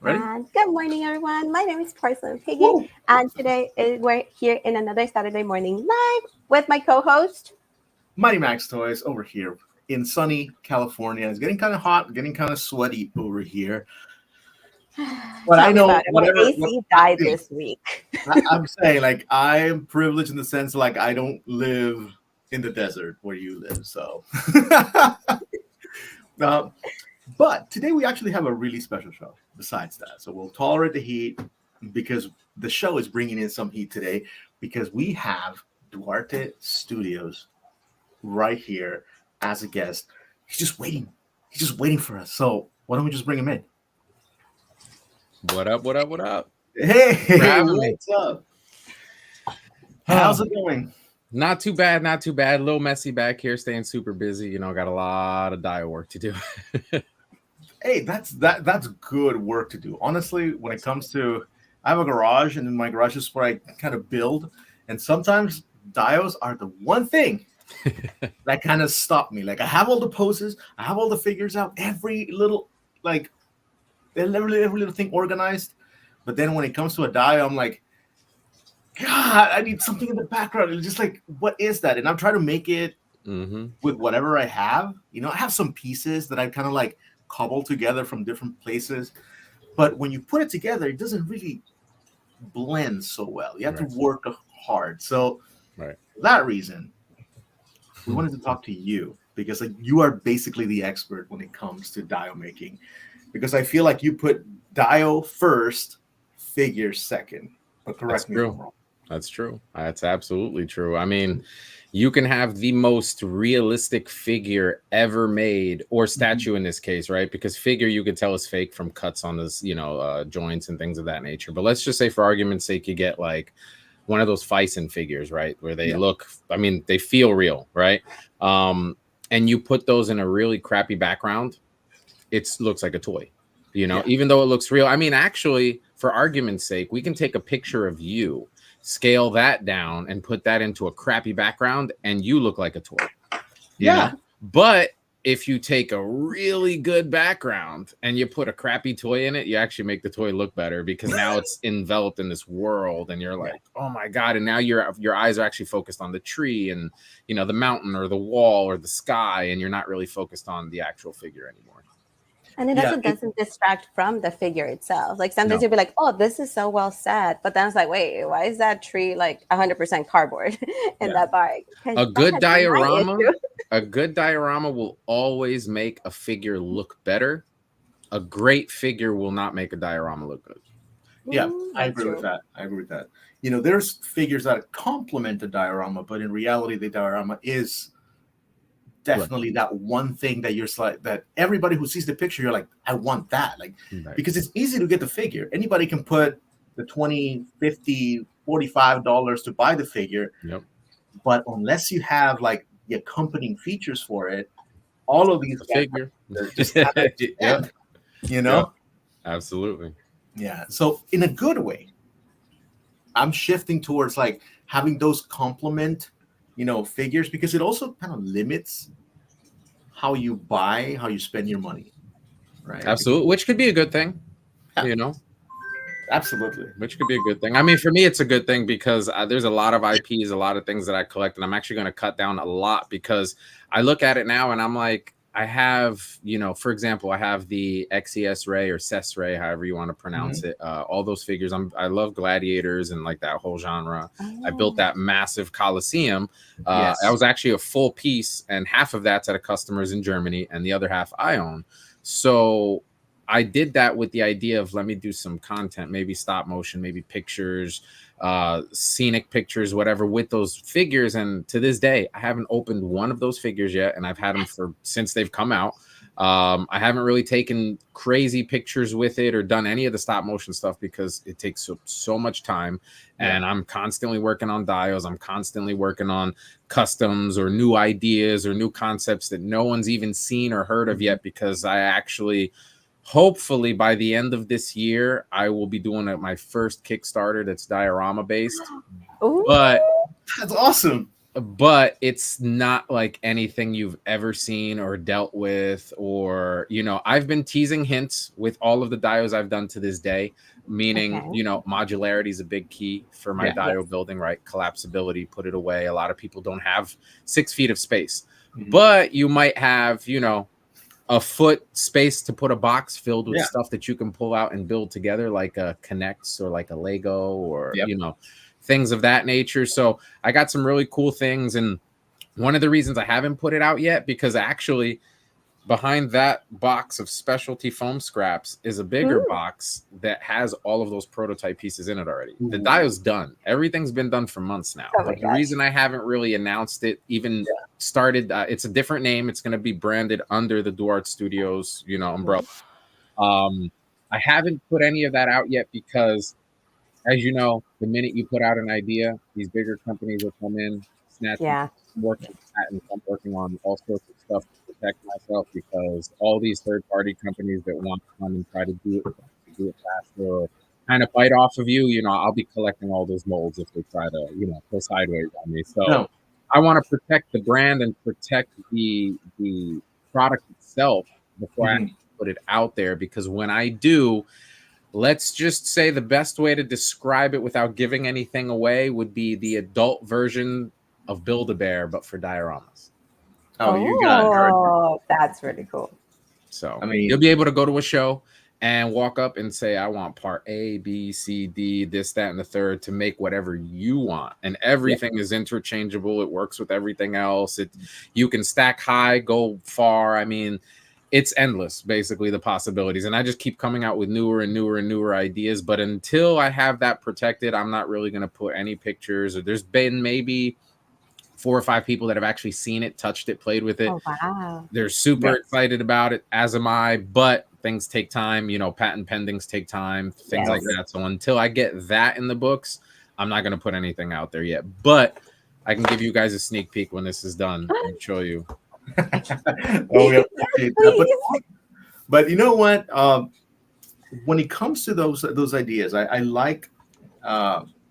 Ready? And good morning, everyone. My name is Porcelain Piggy, Woo! and today we're here in another Saturday morning live with my co-host. Mighty Max Toys over here in sunny California. It's getting kind of hot, getting kind of sweaty over here. But Tell I me know about it. My AC died this week. I'm saying, like, I'm privileged in the sense, like, I don't live in the desert where you live. So, uh, but today we actually have a really special show besides that. So we'll tolerate the heat because the show is bringing in some heat today because we have Duarte Studios right here as a guest. He's just waiting. He's just waiting for us. So why don't we just bring him in? What up? What up? What up? Hey, what's up? How's it going? Not too bad. Not too bad. A little messy back here, staying super busy. You know, got a lot of dial work to do. Hey, that's good work to do. Honestly, when it comes to, I have a garage, and in my garage is where I kind of build, and sometimes dials are the one thing that kind of stop me. Like, I have all the poses, I have all the figures out, every little every little thing organized, but then when it comes to a dial, I'm like, God, I need something in the background. It's just like, what is that? And I'm trying to make it with whatever I have. You know, I have some pieces that I kind of like cobbled together from different places, but when you put it together, it doesn't really blend so well. You have to work hard. So for that reason, we wanted to talk to you because, like, you are basically the expert when it comes to dial making, because I feel like you put dial first, figure second. But correct me if I'm wrong. That's true. That's absolutely true. I mean, you can have the most realistic figure ever made, or statue in this case, right? Because figure you could tell is fake from cuts on this, joints and things of that nature. But let's just say, for argument's sake, you get like one of those Fison figures, right? Where they look, I mean, they feel real, right? And you put those in a really crappy background, it looks like a toy, even though it looks real. I mean, actually, for argument's sake, we can take a picture of you, scale that down, and put that into a crappy background, and you look like a toy. You know? But if you take a really good background and you put a crappy toy in it, you actually make the toy look better, because now it's enveloped in this world, and you're like, oh my God. And now your eyes are actually focused on the tree and, the mountain or the wall or the sky, and you're not really focused on the actual figure anymore. And it doesn't distract from the figure itself. Like, sometimes you'll be like, oh, this is so well set. But then it's like, wait, why is that tree like 100% cardboard in that bag? A good diorama will always make a figure look better. A great figure will not make a diorama look good. Yeah, I agree with that. There's figures that complement the diorama, but in reality, the diorama is definitely that one thing that you're like, that everybody who sees the picture, you're like, I want that. Like, because it's easy to get the figure. Anybody can put the $20, $50, $45 to buy the figure. But unless you have like the accompanying features for it, all of these figure just kind of, Absolutely. Yeah. So in a good way, I'm shifting towards like having those complement figures, because it also kind of limits how you spend your money, right? Absolutely, which could be a good thing, Absolutely, which could be a good thing. I mean, for me, it's a good thing because there's a lot of IPs, a lot of things that I collect, and I'm actually going to cut down a lot, because I look at it now and I'm like, I have, for example, I have the XES Ray or CES Ray, however you want to pronounce it. All those figures. I love gladiators and like that whole genre. I built that massive Coliseum. That was actually a full piece, and half of that's at a customer's in Germany, and the other half I own. So I did that with the idea of, let me do some content, maybe stop motion, maybe pictures, scenic pictures, whatever, with those figures. And to this day, I haven't opened one of those figures yet, and I've had them since they've come out. I haven't really taken crazy pictures with it or done any of the stop motion stuff, because it takes so much time, and I'm constantly working on dials. I'm constantly working on customs or new ideas or new concepts that no one's even seen or heard of yet, because I actually, hopefully by the end of this year, I will be doing my first Kickstarter that's diorama based. Ooh. But that's awesome. but it's not like anything you've ever seen or dealt with, or, you know, I've been teasing hints with all of the dios I've done to this day, meaning, you know, modularity is a big key for my dio building, right? Collapsibility, put it away. A lot of people don't have 6 feet of space, but you might have, you know, a foot space to put a box filled with stuff that you can pull out and build together, like a Connects or like a Lego or, you know, things of that nature. So I got some really cool things. And one of the reasons I haven't put it out yet, because actually behind that box of specialty foam scraps is a bigger box that has all of those prototype pieces in it already. The dio's done. Everything's been done for months now. But the reason I haven't really announced it, even started, it's a different name. It's going to be branded under the Duarte Studios, you know, umbrella. I haven't put any of that out yet because, as you know, the minute you put out an idea, these bigger companies will come in, snatch it. I'm working on patents. I'm working on all sorts of stuff to protect myself, because all these third-party companies that want to come and try to do it faster or kind of bite off of you, you know, I'll be collecting all those molds if they try to, you know, go sideways on me. So I want to protect the brand and protect the product itself before I put it out there, because when I do, let's just say the best way to describe it without giving anything away would be the adult version of Build-A-Bear, but for dioramas. That's really cool. So I mean, you'll be able to go to a show and walk up and say, I want part A, B, C, D, this, that, and the third, to make whatever you want. And everything is interchangeable. It works with everything else. You can stack high, go far. I mean, it's endless, basically, the possibilities. And I just keep coming out with newer and newer and newer ideas. But until I have that protected, I'm not really going to put any pictures. Or there's been maybe 4 or 5 people that have actually seen it, touched it, played with it. Oh, wow. They're super excited about it, as am I. But things take time. You know, patent pendings take time, things like that. So until I get that in the books, I'm not going to put anything out there yet. But I can give you guys a sneak peek when this is done and show you. We appreciate that. But you know what? When it comes to those ideas, I like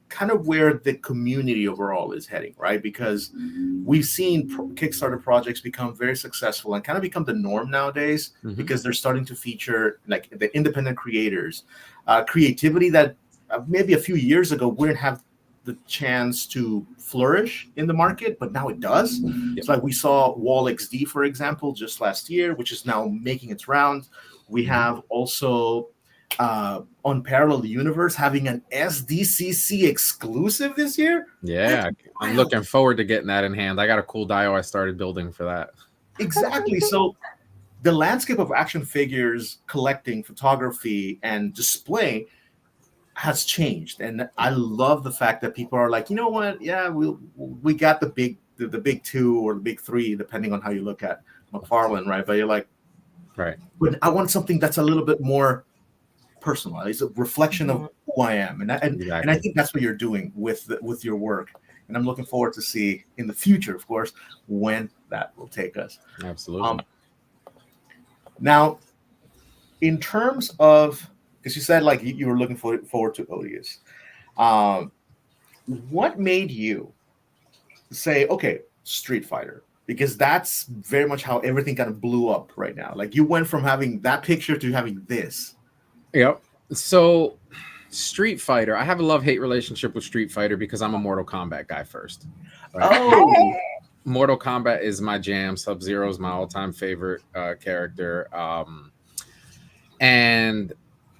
kind of where the community overall is heading, right? Because we've seen Kickstarter projects become very successful and kind of become the norm nowadays, because they're starting to feature like the independent creators, creativity that maybe a few years ago wouldn't have the chance to flourish in the market, but now it does. It's like we saw Wall XD, for example, just last year, which is now making its rounds. We have also Unparalleled Universe having an SDCC exclusive this year. Yeah, I'm looking forward to getting that in hand. I got a cool dio I started building for that. Exactly. So the landscape of action figures, collecting, photography, and display has changed, and I love the fact that people are like, you know what? Yeah, we got the big 2 or the big 3, depending on how you look at McFarlane, right? But you're like, right. But I want something that's a little bit more personal. It's a reflection of who I am, and I think that's what you're doing with your work. And I'm looking forward to see in the future, of course, when that will take us. Absolutely. Now, in terms of, because you said like you were looking forward to Odious, what made you say, okay, Street Fighter? Because that's very much how everything kind of blew up right now. Like you went from having that picture to having this. Yep. So Street Fighter, I have a love-hate relationship with Street Fighter because I'm a Mortal Kombat guy first. Right? Oh. Mortal Kombat is my jam. Sub-Zero is my all-time favorite character. And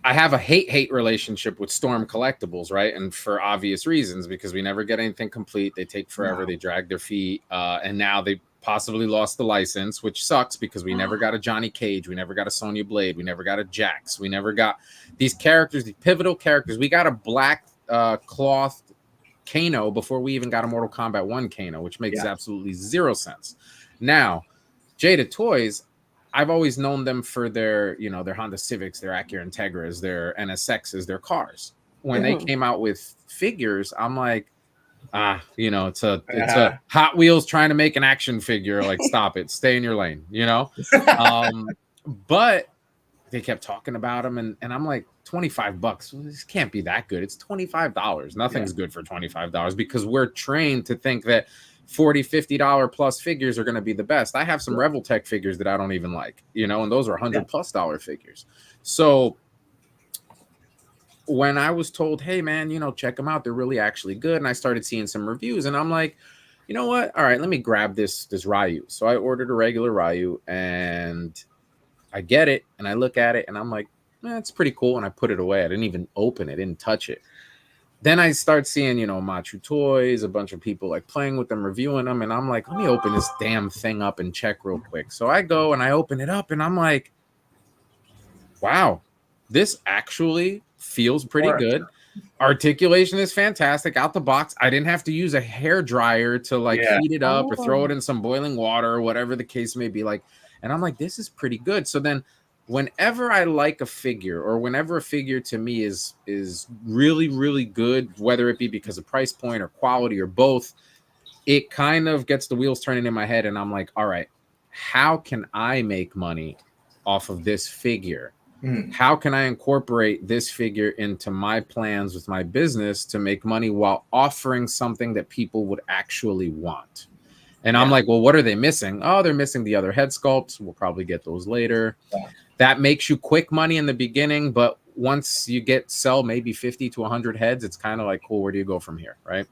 I have a hate relationship with Storm Collectibles, right? And for obvious reasons, because we never get anything complete. They take forever. They drag their feet. And now they possibly lost the license, which sucks because we never got a Johnny Cage. We never got a Sonya Blade. We never got a Jax. We never got these characters, these pivotal characters. We got a black cloth Kano before we even got a Mortal Kombat 1 Kano, which makes absolutely zero sense. Now, Jada Toys, I've always known them for their, you know, their Honda Civics, their Acura Integras, their NSXs, their cars. When they came out with figures, I'm like, you know, it's a Hot Wheels trying to make an action figure. Like, stop it, stay in your lane, you know. But they kept talking about them, and I'm like, $25. Well, this can't be that good. It's $25. Nothing's good for $25 because we're trained to think that $40-$50 plus figures are going to be the best. I have some Reveltech figures that I don't even like, you know, and those are $100+ figures. So when I was told, hey man, you know, check them out, they're really actually good, and I started seeing some reviews, and I'm like, you know what, all right, let me grab this Ryu. So I ordered a regular Ryu, and I get it, and I look at it, and I'm like, it's pretty cool, and I put it away. I didn't even open it, didn't touch it. Then I start seeing, you know, Machu Toys, a bunch of people like playing with them, reviewing them, and I'm like, let me open this damn thing up and check real quick. So I go and I open it up, and I'm like, wow, this actually feels pretty good. Articulation is fantastic out the box. I didn't have to use a hair dryer to like heat it up or throw it in some boiling water or whatever the case may be. Like, and I'm like, this is pretty good. So then whenever I like a figure, or whenever a figure to me is really, really good, whether it be because of price point or quality or both, it kind of gets the wheels turning in my head. And I'm like, all right, how can I make money off of this figure? How can I incorporate this figure into my plans with my business to make money while offering something that people would actually want? And I'm like, well, what are they missing? Oh, they're missing the other head sculpts. We'll probably get those later. That makes you quick money in the beginning, but once you sell maybe 50 to 100 heads, it's kind of like, cool, where do you go from here, right?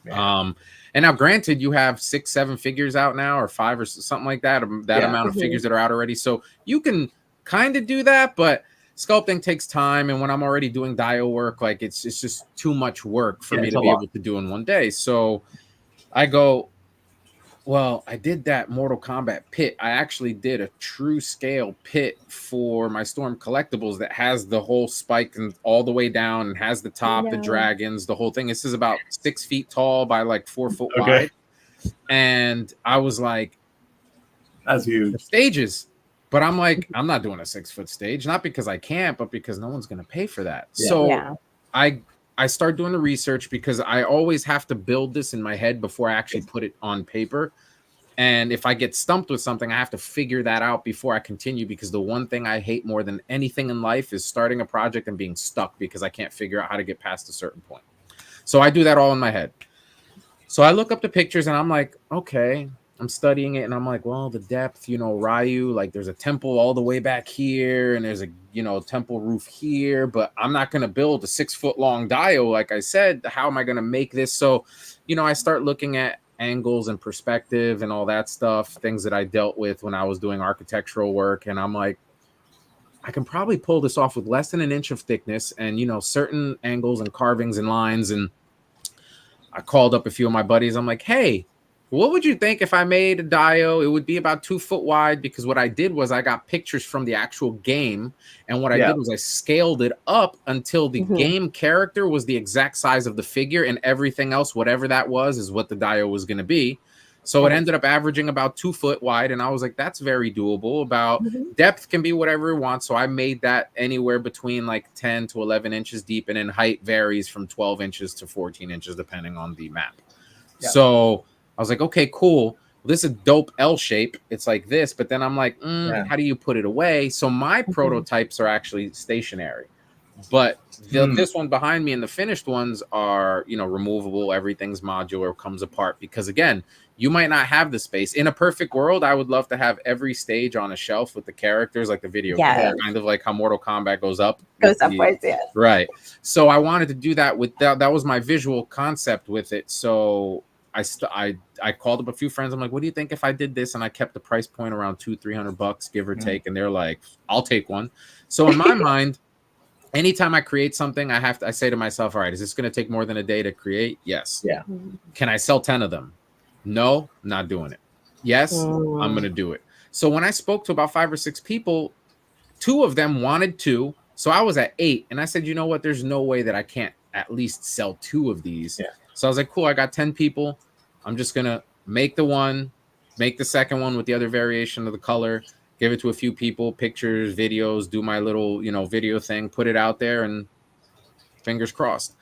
And now granted, you have 6-7 figures out now, or 5 or something like that, amount of figures that are out already. So you can kind of do that, but sculpting takes time, and when I'm already doing dio work, like it's just too much work for me to be able to do in one day. So I go, well, I did that Mortal Kombat pit. I actually did a true scale pit for my Storm collectibles that has the whole spike and all the way down, and has the top, the dragons, the whole thing. This is about 6 feet tall by like 4 foot wide. And I was like, that's huge. The stages. But I'm like, I'm not doing a 6-foot stage, not because I can't, but because no one's going to pay for that. So I start doing the research, because I always have to build this in my head before I actually put it on paper. And if I get stumped with something, I have to figure that out before I continue, because the one thing I hate more than anything in life is starting a project and being stuck because I can't figure out how to get past a certain point. So I do that all in my head. So I look up the pictures, and I'm like, okay, I'm studying it, and I'm like, well, the depth, you know, Ryu, like there's a temple all the way back here, and there's a, you know, temple roof here, but I'm not going to build a 6-foot long dio. Like I said, how am I going to make this? So, you know, I start looking at angles and perspective and all that stuff, things that I dealt with when I was doing architectural work. And I'm like, I can probably pull this off with less than an inch of thickness, and, you know, certain angles and carvings and lines. And I called up a few of my buddies. I'm like, hey, what would you think if I made a dio? It would be about 2 foot wide, because what I did was I got pictures from the actual game. And what I did was I scaled it up until the game character was the exact size of the figure, and everything else, whatever that was, is what the dio was going to be. So it ended up averaging about 2 foot wide. And I was like, that's very doable. About depth can be whatever we want. So I made that anywhere between like 10 to 11 inches deep. And then height varies from 12 inches to 14 inches, depending on the map. So I was like, okay, cool. This is a dope L shape. It's like this, but then I'm like, how do you put it away? So my prototypes are actually stationary, but this one behind me and the finished ones are, you know, removable. Everything's modular, comes apart, because again, you might not have the space. In a perfect world, I would love to have every stage on a shelf with the characters, like the video game, kind of like how Mortal Kombat goes upwards. Right. So I wanted to do that with that. That was my visual concept with it. So I called up a few friends. I'm like, what do you think if I did this? And I kept the price point around $200-$300, give or take. And they're like, I'll take one. So in my mind, anytime I create something, I say to myself, all right, is this going to take more than a day to create? Yes. Can I sell 10 of them? No, not doing it. Yes, I'm going to do it. So when I spoke to about 5 or 6 people, 2 of them wanted to. So I was at 8, and I said, you know what? There's no way that I can't at least sell 2 of these. So I was like, cool, I got 10 people. I'm just going to make the one, make the second one with the other variation of the color, give it to a few people, pictures, videos, do my little, you know, video thing, put it out there, and fingers crossed.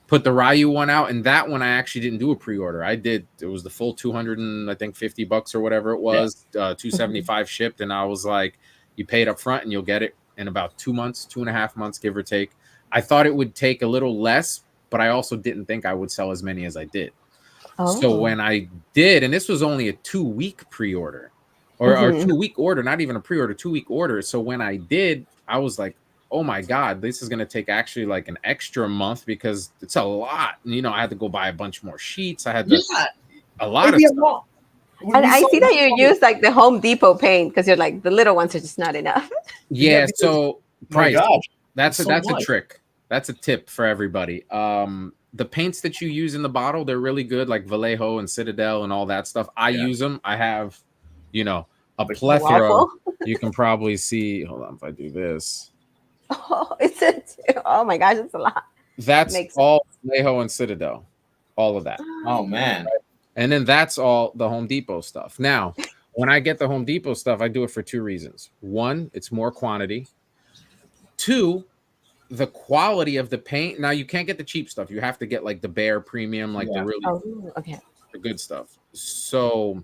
Put the Ryu one out, and that one I actually didn't do a pre-order. It was the full $250 or whatever it was, $275 shipped, and I was like, you pay it up front and you'll get it in about 2 months, 2.5 months, give or take. I thought it would take a little less, but I also didn't think I would sell as many as I did. So Oh. when I did, and this was only a 2-week pre-order or a 2-week order, not even a pre-order, 2-week order. So when I did, I was like, oh my God, this is going to take actually like an extra month because it's a lot. And, you know, I had to go buy a bunch more sheets. I had to, a lot of stuff. And I see that you use like the Home Depot paint because you're like, the little ones are just not enough. Yeah. So my gosh, that's a trick. That's a tip for everybody. The paints that you use in the bottle, they're really good, like Vallejo and Citadel and all that stuff. I use them. I have, you know, a plethora. You can probably see. Hold on, if I do this. Oh, oh my gosh, it's a lot. That's all Vallejo and Citadel. All of that. Oh man. Right? And then that's all the Home Depot stuff. Now, when I get the Home Depot stuff, I do it for 2 reasons. One, it's more quantity. 2, the quality of the paint. Now you can't get the cheap stuff. You have to get like the Bear Premium, like the really the good stuff. So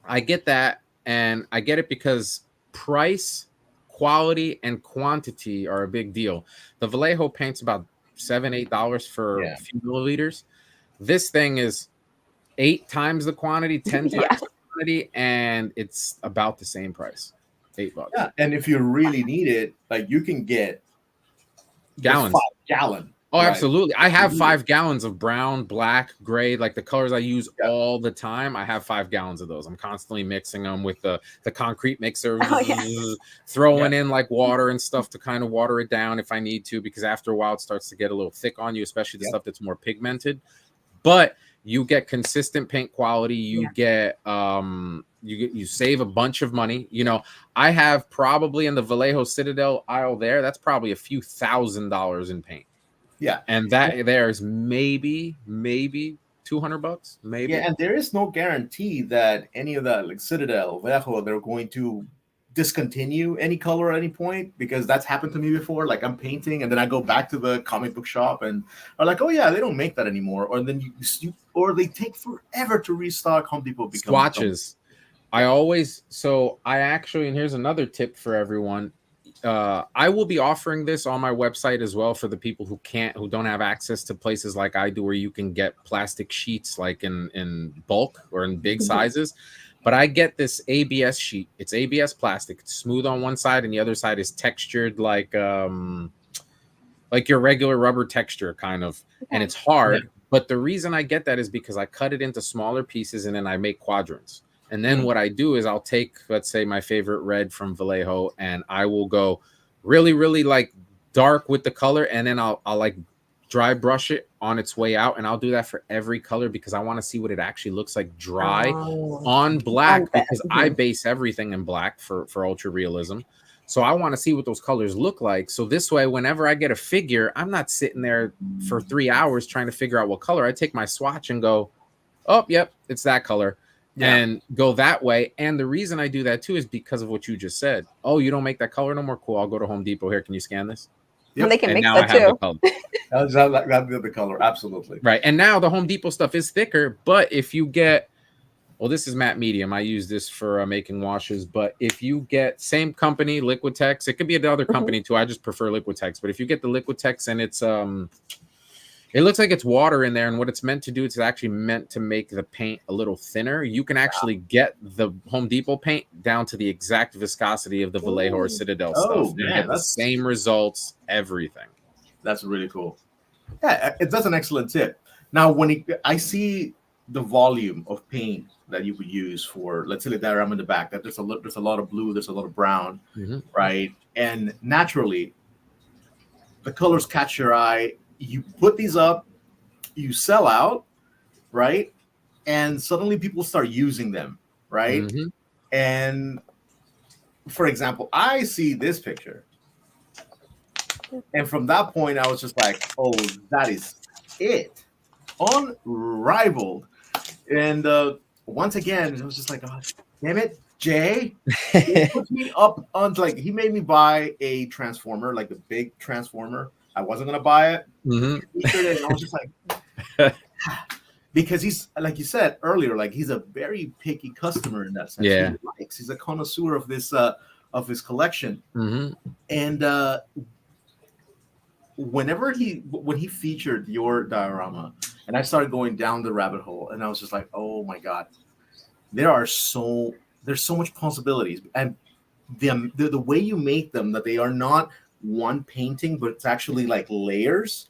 I get that, and I get it because price, quality, and quantity are a big deal. The Vallejo paint's about $7-8 for a few milliliters. This thing is 8 times the quantity, 10 times the quantity, and it's about the same price. $8. Yeah, and if you really need it, like you can get gallons. 5 gallon. Oh, right? Absolutely. I have 5 gallons of brown, black, gray, like the colors I use all the time. I have 5 gallons of those. I'm constantly mixing them with the concrete mixer, throwing in like water and stuff to kind of water it down if I need to, because after a while it starts to get a little thick on you, especially the stuff that's more pigmented. But you get consistent paint quality. You get you save a bunch of money. You know, I have probably in the Vallejo Citadel aisle there, that's probably a few $1,000s in paint. Yeah. And that there's maybe $200, maybe. Yeah, and there is no guarantee that any of that, like Citadel, Vallejo, they're going to discontinue any color at any point, because that's happened to me before. Like I'm painting and then I go back to the comic book shop and are like, oh yeah, they don't make that anymore. Or then or they take forever to restock. Home Depot swatches. I actually, and here's another tip for everyone. I will be offering this on my website as well for the people who don't have access to places like I do, where you can get plastic sheets like in bulk or in big sizes. But I get this ABS sheet. It's ABS plastic. It's smooth on one side, and the other side is textured like your regular rubber texture, kind of. And it's hard. Yeah. But the reason I get that is because I cut it into smaller pieces, and then I make quadrants. And then what I do is I'll take, let's say, my favorite red from Vallejo, and I will go really, really like dark with the color, and then I'll like dry brush it on its way out, and I'll do that for every color because I want to see what it actually looks like dry on black, because I base everything in black for ultra realism. So I want to see what those colors look like. So this way, whenever I get a figure, I'm not sitting there for 3 hours trying to figure out what color. I take my swatch and go, oh, yep, it's that color. And go that way. And the reason I do that too is because of what you just said. Oh, you don't make that color no more? Cool. I'll go to Home Depot. Here, can you scan this? Yep. And they can mix that too. That's the color. Absolutely. Right. And now the Home Depot stuff is thicker, but if you get, well, this is matte medium. I use this for making washes. But if you get same company, Liquitex, it could be another company too. I just prefer Liquitex. But if you get the Liquitex and it's it looks like it's water in there, and what it's meant to do, it's actually meant to make the paint a little thinner. You can actually get the Home Depot paint down to the exact viscosity of the Vallejo or Citadel stuff. Man, get the same results, everything. That's really cool. Yeah, that's an excellent tip. Now, when I see the volume of paint that you could use for, let's say, the diorama in the back, that there's a lot of blue, there's a lot of brown, right? And naturally, the colors catch your eye. You put these up, you sell out, right? And suddenly people start using them, right? And for example, I see this picture. And from that point, I was just like, oh, that is it. Unrivaled. And once again, it was just like, oh, damn it, Jay. He put me up on, like, he made me buy a transformer, like a big transformer. I wasn't going to buy it. And I was just like, because he's, like you said earlier, like he's a very picky customer in that sense. Yeah. He's a connoisseur of this, of his collection. And when he featured your diorama, And I started going down the rabbit hole, and I was just like, oh my God, there's so much possibilities. And the way you make them, that they are not one painting, but it's actually like layers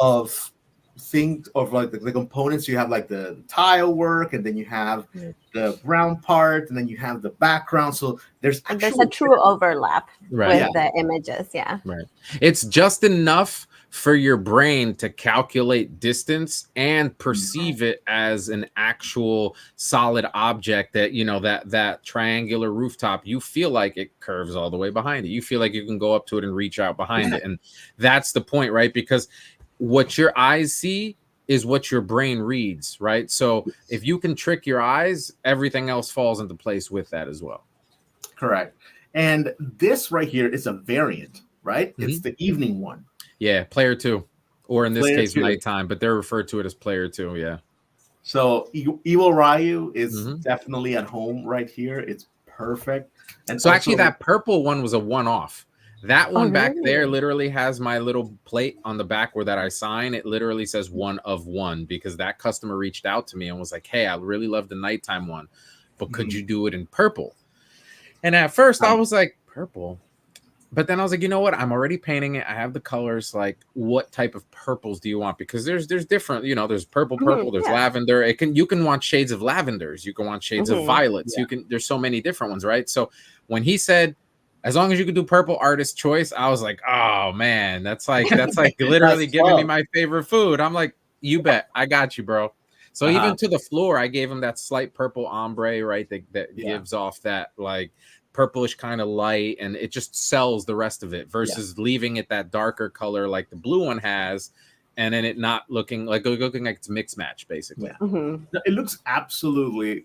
of things, of like the components. You have like the tile work, and then you have the brown part, and then you have the background. So there's a true overlap with the images. Right. It's just enough for your brain to calculate distance and perceive it as an actual solid object, that, you know, that triangular rooftop, you feel like it curves all the way behind it. You feel like you can go up to it and reach out behind it. And that's the point, right? Because what your eyes see is what your brain reads, right? So if you can trick your eyes, everything else falls into place with that as well. Correct. And this right here is a variant, right? It's the evening one. Yeah, player 2, or in this case, nighttime, but they're referred to it as player 2. Yeah. So Evil Ryu is definitely at home right here. It's perfect. And so actually, that purple one was a one-off. That one back there literally has my little plate on the back where that I sign. It literally says 1 of 1, because that customer reached out to me and was like, hey, I really love the nighttime one, but could you do it in purple? And at first I was like, purple? But then I was like, you know what? I'm already painting it. I have the colors. Like, what type of purples do you want? Because there's different, you know, there's purple, there's lavender. You can want shades of lavenders. You can want shades of violets. There's so many different ones, right? So when he said, as long as you can do purple, artist choice, I was like, oh man, that's like literally giving me my favorite food. I'm like, you bet, I got you, bro. So even to the floor, I gave him that slight purple ombre, right? That gives off that like purplish kind of light, and it just sells the rest of it versus leaving it that darker color like the blue one has, and then it not looking like it's mixed match basically. It looks absolutely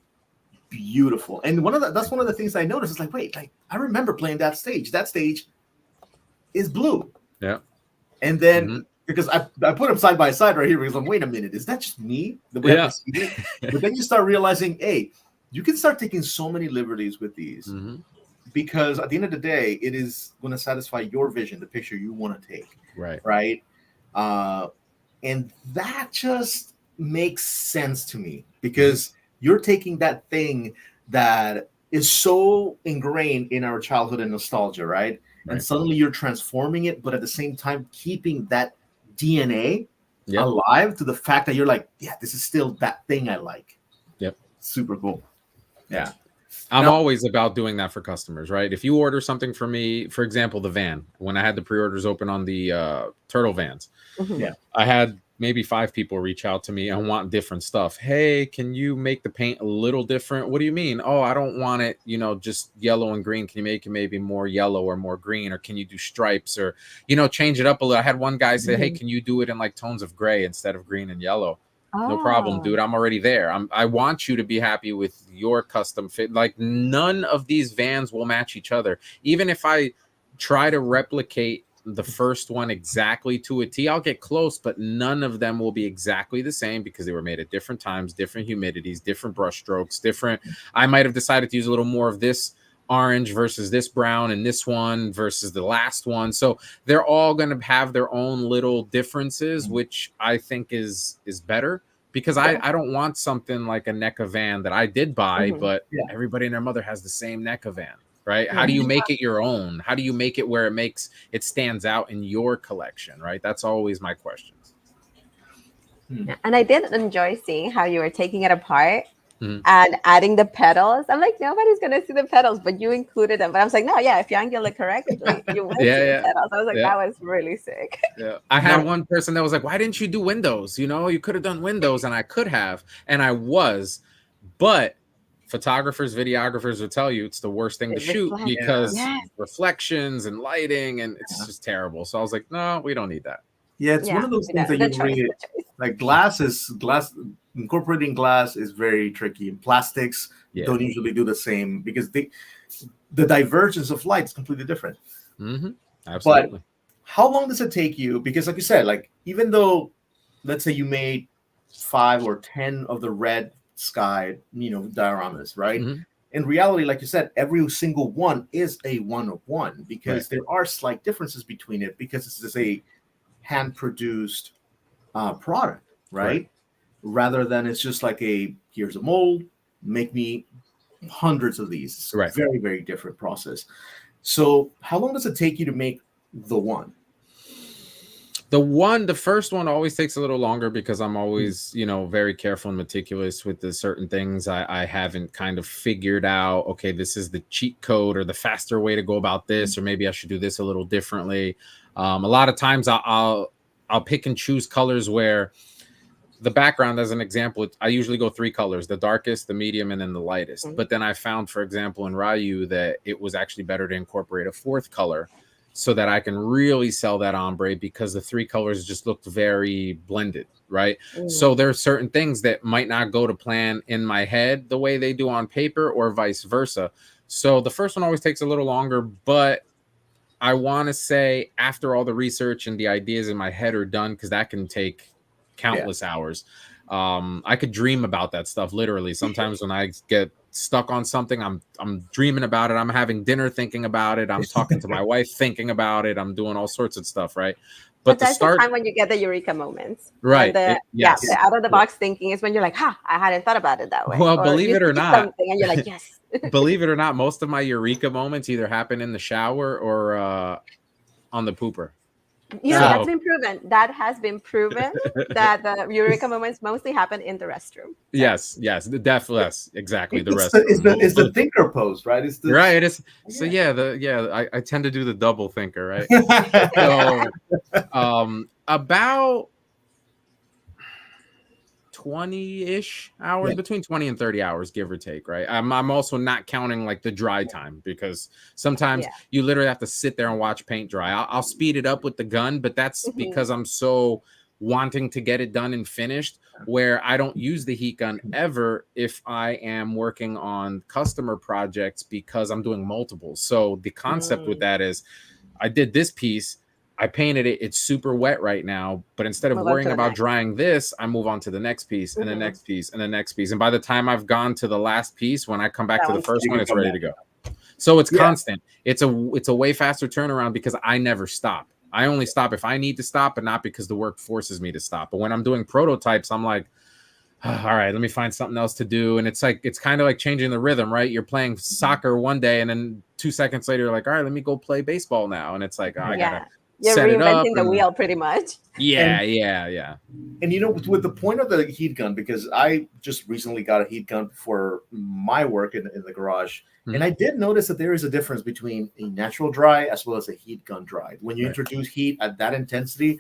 beautiful. And that's one of the things I noticed. Is like, wait, like I remember playing that stage. That stage is blue. Yeah. And then because I put them side by side right here, because I'm, wait a minute, is that just me? The way I perceive it? But then you start realizing, hey, you can start taking so many liberties with these, because at the end of the day, it is going to satisfy your vision, the picture you want to take. Right. And that just makes sense to me, because you're taking that thing that is so ingrained in our childhood and nostalgia, right? And suddenly you're transforming it, but at the same time keeping that DNA alive, to the fact that you're like, yeah, this is still that thing I like. Super cool. Yeah. I'm always about doing that for customers, right? If you order something for me, for example, the van, when I had the pre-orders open on the turtle vans, I had maybe 5 people reach out to me and want different stuff. Hey, can you make the paint a little different? What do you mean? Oh, I don't want it, you know, just yellow and green. Can you make it maybe more yellow or more green? Or can you do stripes, or, you know, change it up a little? I had one guy say, hey, can you do it in like tones of gray instead of green and yellow? No problem, dude. I'm already there. I want you to be happy with your custom fit. Like, none of these vans will match each other. Even if I try to replicate the first one exactly to a T, I'll get close, but none of them will be exactly the same, because they were made at different times, different humidities, different brush strokes, different. I might have decided to use a little more of this orange versus this brown, and this one versus the last one. So they're all going to have their own little differences, which I think is better, because I don't want something like a NECA van that I did buy, but everybody and their mother has the same NECA van, right? How do you make it your own? How do you make it where it stands out in your collection, right? That's always my questions. And I did enjoy seeing how you were taking it apart and adding the petals. I'm like, nobody's gonna see the petals, but you included them. But I was like, no, if you angle it correctly, you will see the petals. I was like, that was really sick. I had one person that was like, why didn't you do windows? You know, you could have done windows. And I could have, and I was, but photographers, videographers will tell you it's the worst thing to shoot, because reflections and lighting, and it's just terrible. So I was like, no, we don't need that. Yeah, it's one of those things that you really like. Glass. Incorporating glass is very tricky, and plastics don't usually do the same, because the divergence of light is completely different. Absolutely. But how long does it take you? Because like you said, like, even though, let's say you made 5 or 10 of the red sky, you know, dioramas, right? In reality, like you said, every single one is a 1 of 1, because there are slight differences between it, because this is a hand-produced product. right? Rather than it's just like here's a mold, make me hundreds of these. It's Right. very, very different process. So how long does it take you to make the one? The first one always takes a little longer because I'm always, very careful and meticulous with the certain things I haven't kind of figured out. Okay, this is the cheat code or the faster way to go about this, or maybe I should do this a little differently. A lot of times I'll pick and choose colors where the background, as an example, I usually go 3 colors: the darkest, the medium, and then the lightest. But then I found, for example, in Ryu that it was actually better to incorporate a 4th color, so that I can really sell that ombre, because the 3 colors just looked very blended, right? So there are certain things that might not go to plan in my head the way they do on paper, or vice versa. So the first one always takes a little longer, but I want to say after all the research and the ideas in my head are done, because that can take countless hours. I could dream about that stuff literally. Sometimes when I get stuck on something, I'm dreaming about it. I'm having dinner thinking about it. I'm talking to my wife thinking about it. I'm doing all sorts of stuff, right? But that's the time when you get the eureka moments. Right. The out of the box thinking is when you're like, I hadn't thought about it that way. Well, or believe it or not, something and you're like, yes. Believe it or not, most of my eureka moments either happen in the shower or on the pooper. That's been proven. That has been proven that the eureka moments mostly happen in the restroom. Yes, definitely, exactly. The restroom. It's the thinker pose, right? It's the right. It is. So I tend to do the double thinker, right? So, about 20-ish hours, between 20 and 30 hours, give or take, right? I'm also not counting like the dry time, because sometimes you literally have to sit there and watch paint dry. I'll speed it up with the gun, but that's because I'm so wanting to get it done and finished, where I don't use the heat gun ever if I am working on customer projects, because I'm doing multiples. So the concept with that is, I did this piece, I painted it, it's super wet right now, but instead of worrying about drying this, I move on to the next piece and the next piece and the next piece. And by the time I've gone to the last piece, when I come back to the first one, it's ready to go. So it's constant. It's a way faster turnaround, because I never stop. I only stop if I need to stop, but not because the work forces me to stop. But when I'm doing prototypes, I'm like, all right, let me find something else to do. And it's kind of like changing the rhythm, right? You're playing soccer one day, and then 2 seconds later, you're like, all right, let me go play baseball now. And it's like, I gotta You're reinventing the wheel pretty much. Yeah. And with the point of the heat gun, because I just recently got a heat gun for my work in the garage, and I did notice that there is a difference between a natural dry as well as a heat gun dry. When you introduce heat at that intensity,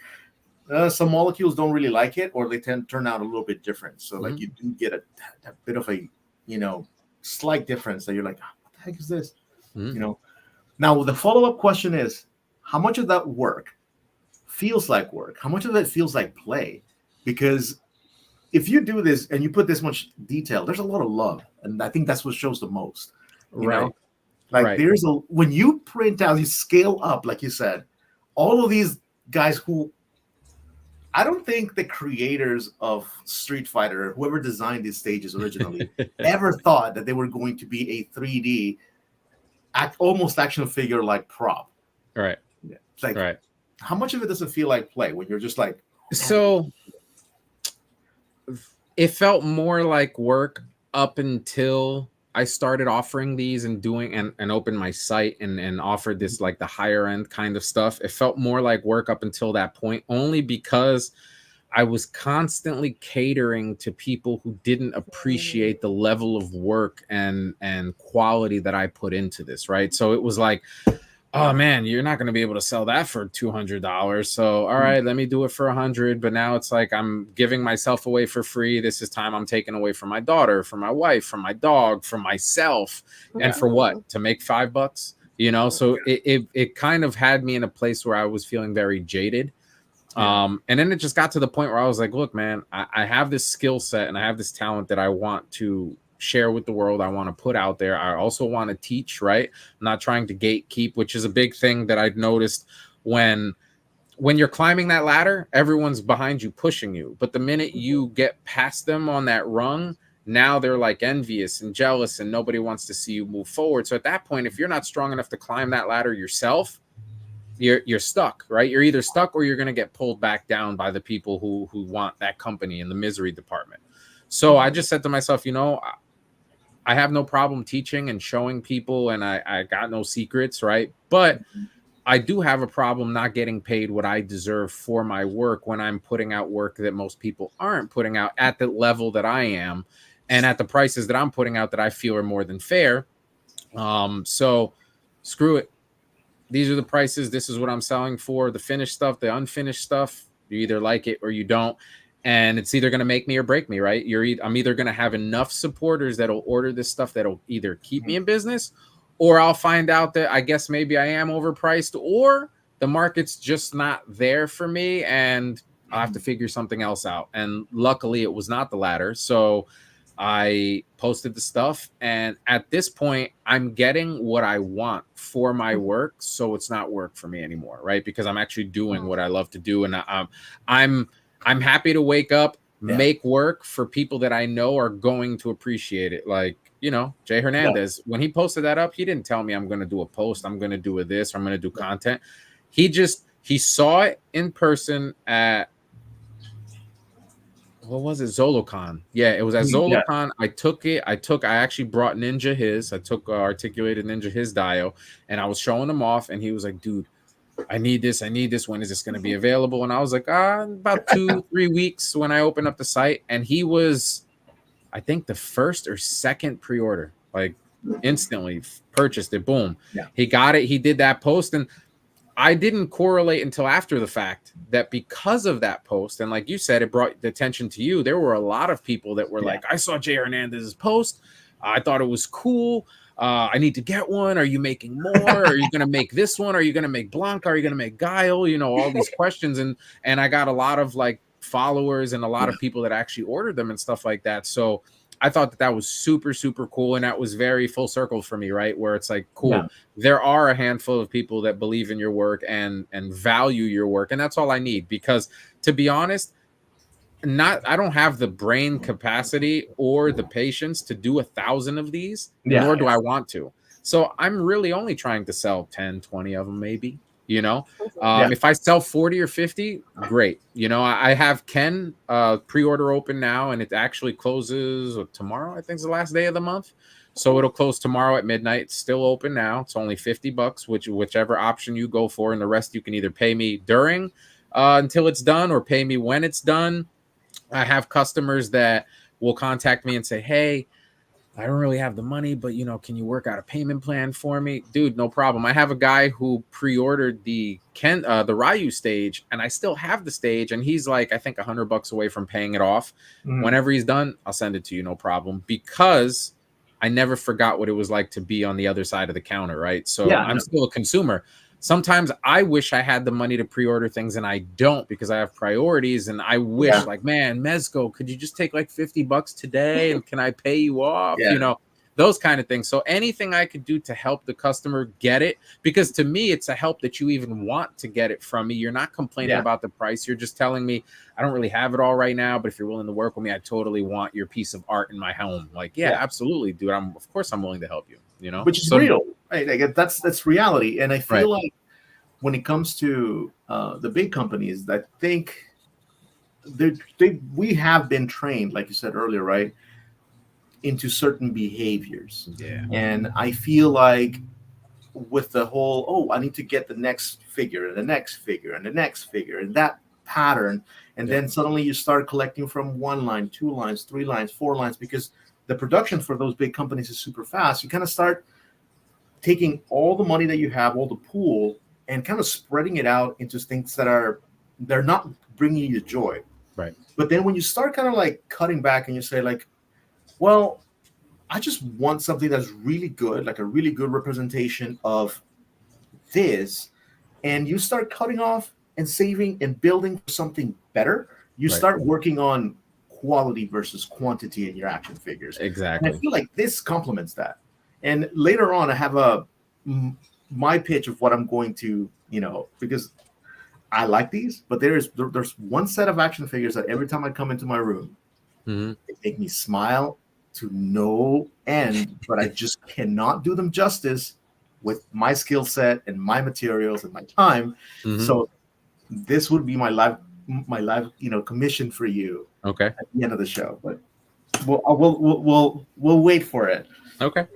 some molecules don't really like it, or they tend to turn out a little bit different. So like you do get a bit of a slight difference that you're like, what the heck is this? Now the follow-up question is, how much of that work feels like work? How much of it feels like play? Because if you do this and you put this much detail, there's a lot of love, and I think that's what shows the most. You know, like there's when you print out, you scale up, like you said, all of these guys who, I don't think the creators of Street Fighter, whoever designed these stages originally, ever thought that they were going to be a 3D, almost action figure like prop. Right. It's like, how much of it does it feel like play when you're just like? So it felt more like work up until I started offering these and doing and opened my site and offered this, like the higher end kind of stuff. It felt more like work up until that point, only because I was constantly catering to people who didn't appreciate the level of work and quality that I put into this, right? So it was like, oh man, you're not going to be able to sell that for $200. So, all right, let me do it for $100. But now it's like, I'm giving myself away for free. This is time I'm taking away from my daughter, from my wife, from my dog, from myself. And for what? To make $5? So it kind of had me in a place where I was feeling very jaded. And then it just got to the point where I was like, look, man, I have this skill set and I have this talent that I want to share with the world. I want to put out there. I also want to teach, right? I'm not trying to gatekeep, which is a big thing that I've noticed when you're climbing that ladder, everyone's behind you, pushing you. But the minute you get past them on that rung, now they're like envious and jealous and nobody wants to see you move forward. So at that point, if you're not strong enough to climb that ladder yourself, you're stuck, right? You're either stuck or you're going to get pulled back down by the people who want that company in the misery department. So I just said to myself, you know, I have no problem teaching and showing people, and I got no secrets, right? But I do have a problem not getting paid what I deserve for my work when I'm putting out work that most people aren't putting out at the level that I am, and at the prices that I'm putting out that I feel are more than fair. So screw it. These are the prices. This is what I'm selling for. The finished stuff, the unfinished stuff, you either like it or you don't. And it's either going to make me or break me, right? I'm either going to have enough supporters that'll order this stuff that'll either keep me in business, or I'll find out that I guess maybe I am overpriced, or the market's just not there for me and I'll have to figure something else out. And luckily it was not the latter. So I posted the stuff, and at this point I'm getting what I want for my work, so it's not work for me anymore, right? Because I'm actually doing what I love to do, and I'm happy to wake up, make work for people that I know are going to appreciate it. Like, you know, Jay Hernandez, when he posted that up, he didn't tell me I'm going to do a post, I'm going to do this, or I'm going to do content. He saw it in person at, what was it? Zolocon. Yeah, it was at Zolocon. Yeah. I actually brought Ninja his. I took Articulated Ninja his dial, and I was showing him off, and he was like, dude, I need this. When is this going to be available? And I was like, about 2-3 weeks when I opened up the site. And he was, I think, the first or second pre-order, like instantly purchased it. Boom. Yeah. He got it. He did that post. And I didn't correlate until after the fact that because of that post, and like you said, it brought the attention to you. There were a lot of people that were like, I saw Jay Hernandez's post. I thought it was cool. I need to get one. Are you making more? Are you going to make this one? Are you going to make Blanca? Are you going to make Guile? You know, all these questions. And I got a lot of like followers and a lot of people that actually ordered them and stuff like that. So I thought that was super, super cool. And that was very full circle for me, right? Where it's like, cool, there are a handful of people that believe in your work and value your work. And that's all I need, because to be honest, I don't have the brain capacity or the patience to do 1,000 of these, nor do I want to. So I'm really only trying to sell 10, 20 of them, maybe, you know. If I sell 40 or 50, great. You know, I have Ken pre-order open now, and it actually closes tomorrow. I think is the last day of the month. So it'll close tomorrow at midnight. It's still open now. It's only $50, whichever option you go for, and the rest you can either pay me during until it's done, or pay me when it's done. I have customers that will contact me and say, hey, I don't really have the money, but, you know, can you work out a payment plan for me? Dude, no problem. I have a guy who pre-ordered the Ryu stage, and I still have the stage, and he's like, I think $100 away from paying it off. Whenever he's done, I'll send it to you, no problem, because I never forgot what it was like to be on the other side of the counter, right? So I'm still a consumer. Sometimes I wish I had the money to pre-order things, and I don't, because I have priorities. And I wish, like, man, Mezco, could you just take like $50 today, and can I pay you off? You know, those kind of things. So anything I could do to help the customer get it, because to me, it's a help that you even want to get it from me. You're not complaining about the price. You're just telling me, I don't really have it all right now, but if you're willing to work with me, I totally want your piece of art in my home. Like, absolutely, dude. Of course I'm willing to help you, you know, which is real. Right? That's reality. And I feel like when it comes to the big companies, I think we have been trained, like you said earlier, right, into certain behaviors. Yeah. And I feel like with the whole, I need to get the next figure and the next figure and the next figure and that pattern, and then suddenly you start collecting from 1 line, 2 lines, 3 lines, 4 lines, because the production for those big companies is super fast. You kind of start taking all the money that you have, all the pool, and kind of spreading it out into things that they're not bringing you joy. Right. But then when you start kind of like cutting back and you say like, well, I just want something that's really good, like a really good representation of this, and you start cutting off and saving and building something better, you start working on quality versus quantity in your action figures. Exactly. And I feel like this complements that. And later on, I have my pitch of what I'm going to, you know, because I like these, but there's one set of action figures that every time I come into my room, they make me smile to no end, but I just cannot do them justice. with my skill set and my materials and my time. Mm-hmm. So this would be my live, commission for you. Okay. At the end of the show, but we'll wait for it. Okay.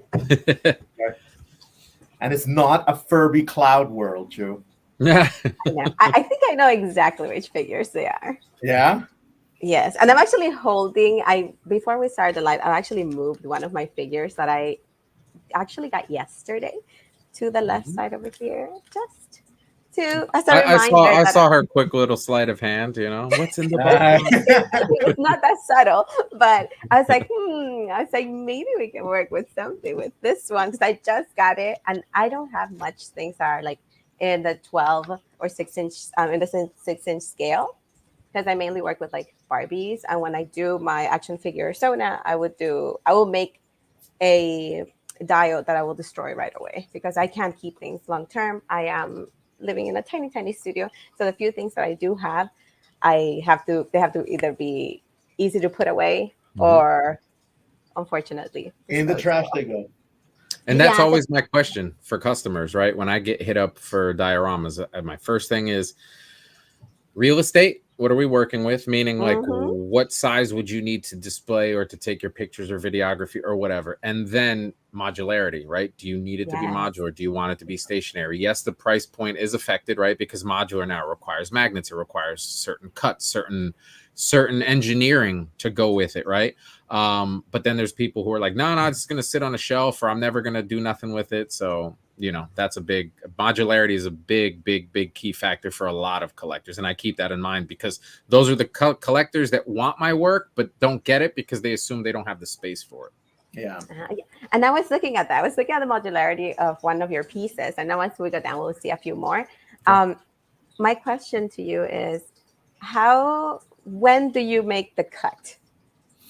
And it's not a Furby cloud world, Joe. Yeah. I know. I think I know exactly which figures they are. Yeah. Yes, and I'm actually holding. Before we started the live, I actually moved one of my figures that I actually got yesterday to the left side over here, just to as a reminder. I saw her quick little sleight of hand. What's in the box? It's not that subtle, but I was like, I was like, maybe we can work with something with this one because I just got it, and I don't have much things that are like in the 12 or 6-inch, in the 6-inch scale, because I mainly work with like Barbies, and when I do my action figure Sona, I will make a diode that I will destroy right away because I can't keep things long term. I am living in a tiny studio, so the few things that I do have, they have to either be easy to put away or, unfortunately, in the trash they go. And that's always my question for customers, right? When I get hit up for dioramas, my first thing is real estate. What are we working with? Meaning, like, what size would you need to display or to take your pictures or videography or whatever? And then modularity, right? Do you need it to be modular? Do you want it to be stationary? Yes, the price point is affected, right? Because modular now requires magnets. It requires certain cuts, certain engineering to go with it, right? But then there's people who are like, no, it's going to sit on a shelf, or I'm never going to do nothing with it. So that's modularity is a big key factor for a lot of collectors. And I keep that in mind because those are the collectors that want my work, but don't get it because they assume they don't have the space for it. Yeah. And I was looking at that. I was looking at the modularity of one of your pieces. And now once we go down, we'll see a few more. My question to you is, when do you make the cut?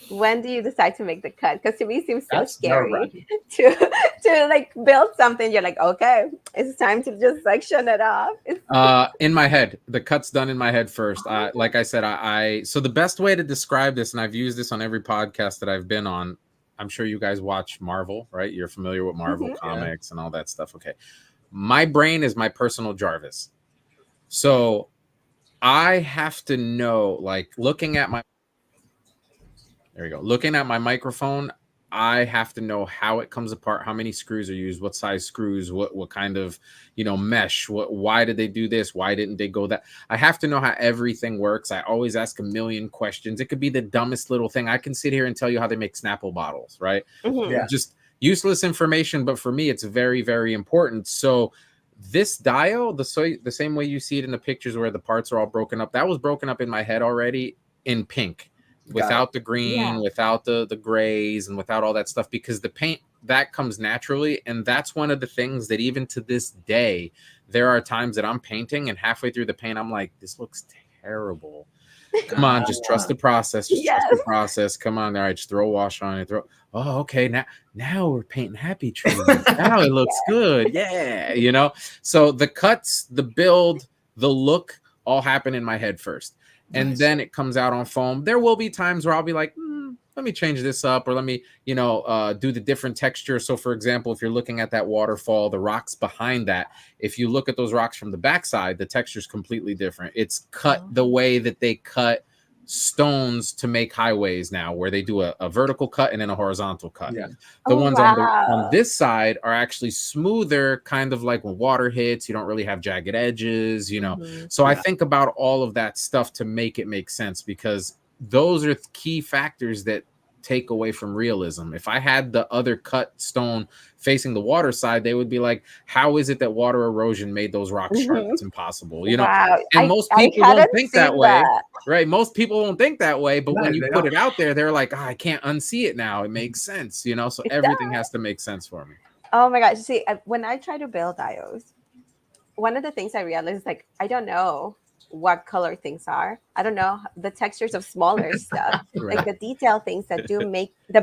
When do you decide to make the cut? Because to me, it seems so scary to like build something. You're like, okay, it's time to just section it off. In my head, the cut's done in my head first. Like I said, so the best way to describe this, and I've used this on every podcast that I've been on. I'm sure you guys watch Marvel, right? You're familiar with Marvel comics and all that stuff. Okay. My brain is my personal Jarvis. So I have to know, like, looking at my microphone, I have to know how it comes apart, how many screws are used, what size screws, what kind of, mesh, why did they do this? Why didn't they go that? I have to know how everything works. I always ask a million questions. It could be the dumbest little thing. I can sit here and tell you how they make Snapple bottles, right? Just useless information. But for me, it's very, very important. So this dial, the same way you see it in the pictures where the parts are all broken up, that was broken up in my head already in pink. Without the green, without the grays, and without all that stuff, because the paint that comes naturally. And that's one of the things that even to this day, there are times that I'm painting and halfway through the paint, I'm like, this looks terrible. Come on, just trust the process. Trust the process. Come on, all right, just throw a wash on it. Oh, okay. Now we're painting happy trees. Now it looks good. Yeah. So the cuts, the build, the look all happen in my head first. And then it comes out on foam. There will be times where I'll be like, let me change this up, or let me, do the different texture. So for example, if you're looking at that waterfall, the rocks behind that, if you look at those rocks from the backside, the texture is completely different. It's cut the way that they cut stones to make highways now, where they do a vertical cut and then a horizontal cut. The ones on this side are actually smoother, kind of like when water hits, you don't really have jagged edges, So I think about all of that stuff to make it make sense, because those are key factors that take away from realism. If I had the other cut stone facing the water side, they would be like, how is it that water erosion made those rocks sharp? It's impossible, and most people don't think that way. Right. Most people don't think that way. But when you put it out there, they're like, I can't unsee it now. It makes sense, So everything has to make sense for me. Oh my gosh. See, when I try to build diodes, one of the things I realized is like, I don't know what color things are. I don't know the textures of smaller stuff, like the detail things that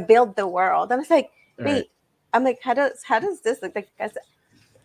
build the world. I was like, wait, I'm like, how does this look like? Because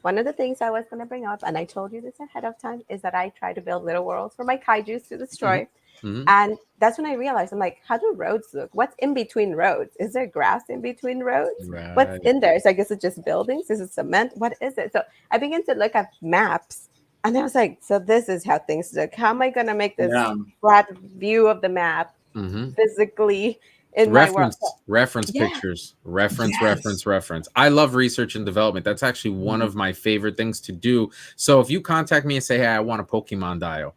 one of the things I was going to bring up, and I told you this ahead of time, is that I try to build little worlds for my kaijus to destroy. And that's when I realized, I'm like, how do roads look? What's in between roads? Is there grass in between roads? Right. What's in there? So I guess it's just buildings. Is it cement? What is it? So I began to look at maps, and I was like, so this is how things look. How am I going to make this flat view of the map physically in my world? Reference pictures, reference. I love research and development. That's actually one of my favorite things to do. So if you contact me and say, hey, I want a Pokemon dial,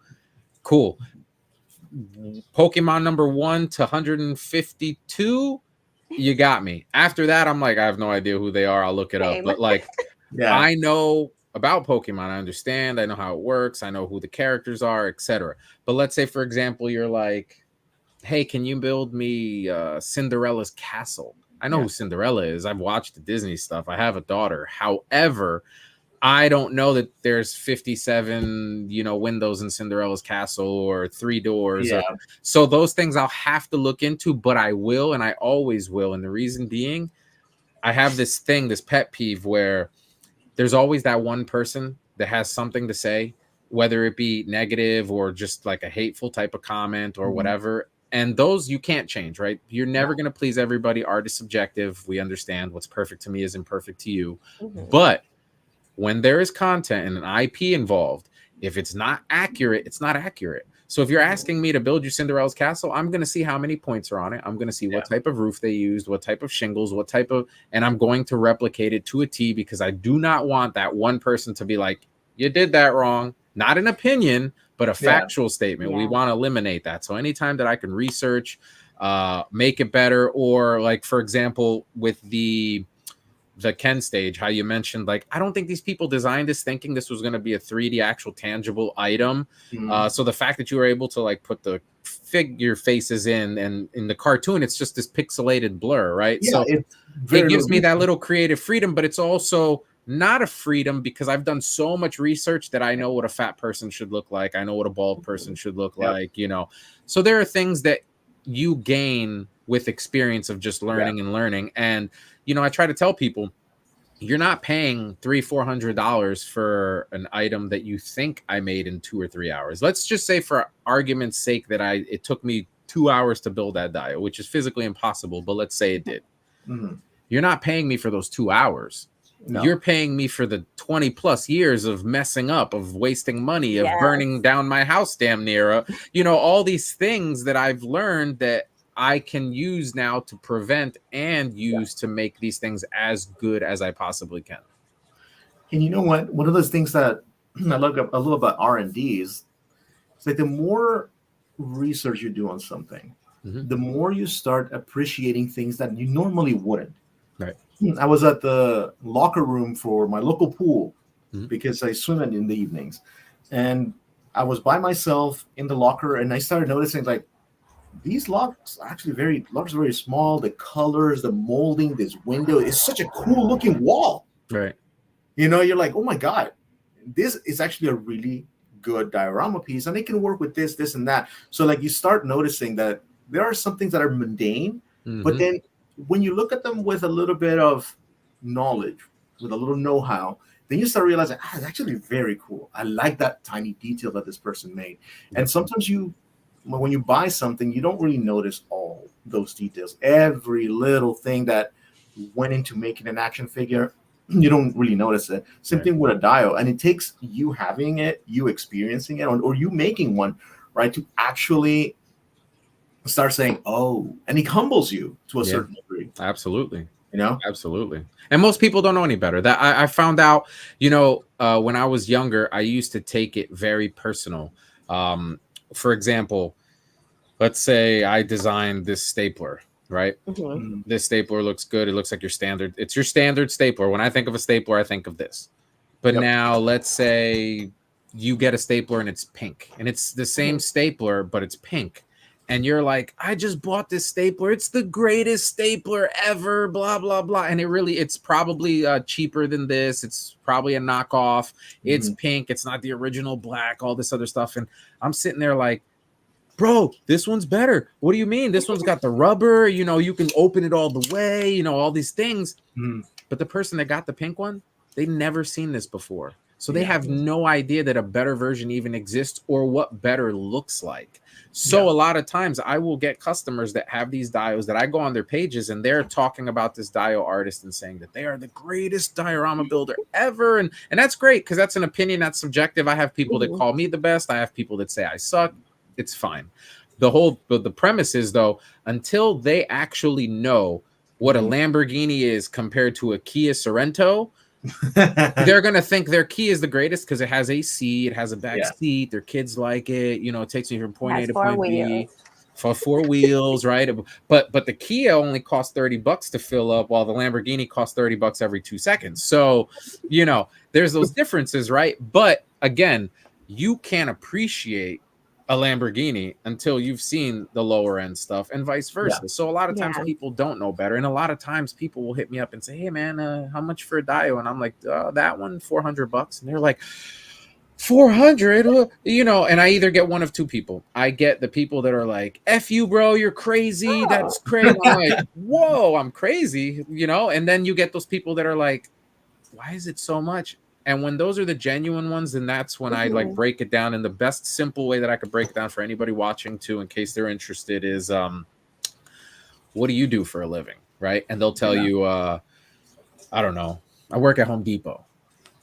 cool. Pokemon number 1 to 152, you got me. After that, I'm like, I have no idea who they are. I'll look it up. But like, I know about Pokemon. I understand. I know how it works. I know who the characters are, etc. But let's say, for example, you're like, hey, can you build me Cinderella's castle? I know who Cinderella is. I've watched the Disney stuff. I have a daughter. However, I don't know that there's 57, windows in Cinderella's castle or 3 doors. So those things I'll have to look into, but I will, and I always will. And the reason being, I have this pet peeve where there's always that one person that has something to say, whether it be negative or just like a hateful type of comment or whatever. And those you can't change, right? You're never going to please everybody. Art is subjective. We understand what's perfect to me isn't perfect to you. But when there is content and an IP involved, if it's not accurate, it's not accurate. So if you're asking me to build you Cinderella's castle, I'm going to see how many points are on it. I'm going to see what type of roof they used, what type of shingles, and I'm going to replicate it to a T, because I do not want that one person to be like, you did that wrong. Not an opinion, but a factual statement. We want to eliminate that. So anytime that I can research, make it better, or like, for example, with the Ken stage, how you mentioned, like, I don't think these people designed this thinking this was going to be a 3D actual tangible item. So the fact that you were able to like put the figure faces in, and in the cartoon, it's just this pixelated blur, right? So it gives me that little creative freedom, but it's also not a freedom, because I've done so much research that I know what a fat person should look like. I know what a bald person should look like, So there are things that you gain with experience of just learning and learning. And I try to tell people, you're not paying $300-400 for an item that you think I made in 2 or 3 hours. Let's just say, for argument's sake, that it took me 2 hours to build that dial, which is physically impossible, but let's say it did. You're not paying me for those 2 hours. No. You're paying me for the 20 plus years of messing up, of wasting money, of burning down my house damn near, all these things that I've learned that I can use now to prevent and use to make these things as good as I possibly can. And you know what? One of those things that I love a little about R&D is, it's like the more research you do on something, the more you start appreciating things that you normally wouldn't. Right. I was at the locker room for my local pool because I swim in the evenings, and I was by myself in the locker, and I started noticing, like, these locks are actually very small. The colors, the molding, this window is such a cool looking wall. Right. You're like, oh my God, this is actually a really good diorama piece, and it can work with this, and that. So like, you start noticing that there are some things that are mundane, but then when you look at them with a little bit of knowledge, with a little know-how, then you start realizing, it's actually very cool. I like that tiny detail that this person made. And sometimes when you buy something, you don't really notice all those details. Every little thing that went into making an action figure, you don't really notice it. Same thing with a dial. And it takes you having it, you experiencing it, or you making one, right, to actually start saying, oh, and it humbles you to a certain degree. Absolutely. Absolutely. And most people don't know any better. That I found out, when I was younger, I used to take it very personal. For example, let's say I designed this stapler, right? This stapler looks good. It looks like it's your standard stapler. When I think of a stapler, I think of this. But now let's say you get a stapler and it's pink, and it's the same stapler, but it's pink. And you're like, I just bought this stapler. It's the greatest stapler ever, blah, blah, blah. And it's probably cheaper than this. It's probably a knockoff. It's pink. It's not the original black, all this other stuff. And I'm sitting there like, bro, this one's better. What do you mean? This one's got the rubber, you can open it all the way, all these things. But the person that got the pink one, they'd never seen this before. So they have no idea that a better version even exists or what better looks like. So a lot of times I will get customers that have these dios that I go on their pages and they're talking about this dio artist and saying that they are the greatest diorama builder ever. And that's great because that's an opinion, that's subjective. I have people that call me the best. I have people that say I suck. It's fine. The premise is, though, until they actually know what a Lamborghini is compared to a Kia Sorento, they're going to think their Kia is the greatest because it has AC, it has a back seat, their kids like it, you know, it takes you from point A to point B for 4 wheels, right? But the Kia only costs $30 to fill up while the Lamborghini costs $30 every 2 seconds. So, you know, there's those differences, right? But again, you can't appreciate a Lamborghini until you've seen the lower end stuff and vice versa. So a lot of times people don't know better. And a lot of times people will hit me up and say, hey man, how much for a dio? And I'm like, that one, $400. And they're like, 400, you know, and I either get one of two people. I get the people that are like, F you, bro, you're crazy. That's crazy. I'm like, whoa, I'm crazy, you know? And then you get those people that are like, why is it so much? And when those are the genuine ones, then that's when I like break it down in the best simple way that I could break it down for anybody watching too, in case they're interested, is what do you do for a living? Right. And they'll tell you, I don't know, I work at Home Depot.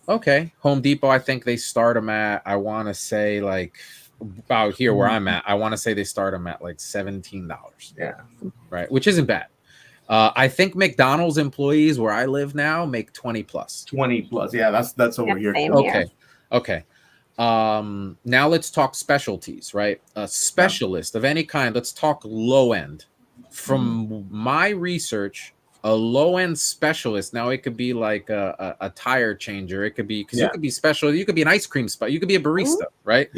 Okay. Home Depot, I think they start them at, I want to say like about here where I'm at, I want to say they start them at like $17. Yeah. Right. Which isn't bad. I think McDonald's employees where I live now make 20 plus. 20 plus. Yeah, that's over here. Okay. Now let's talk specialties, right? A specialist of any kind. Let's talk low end. From my research, a low end specialist. Now it could be like a tire changer. It could be because you could be special. You could be an ice cream spot. You could be a barista, right?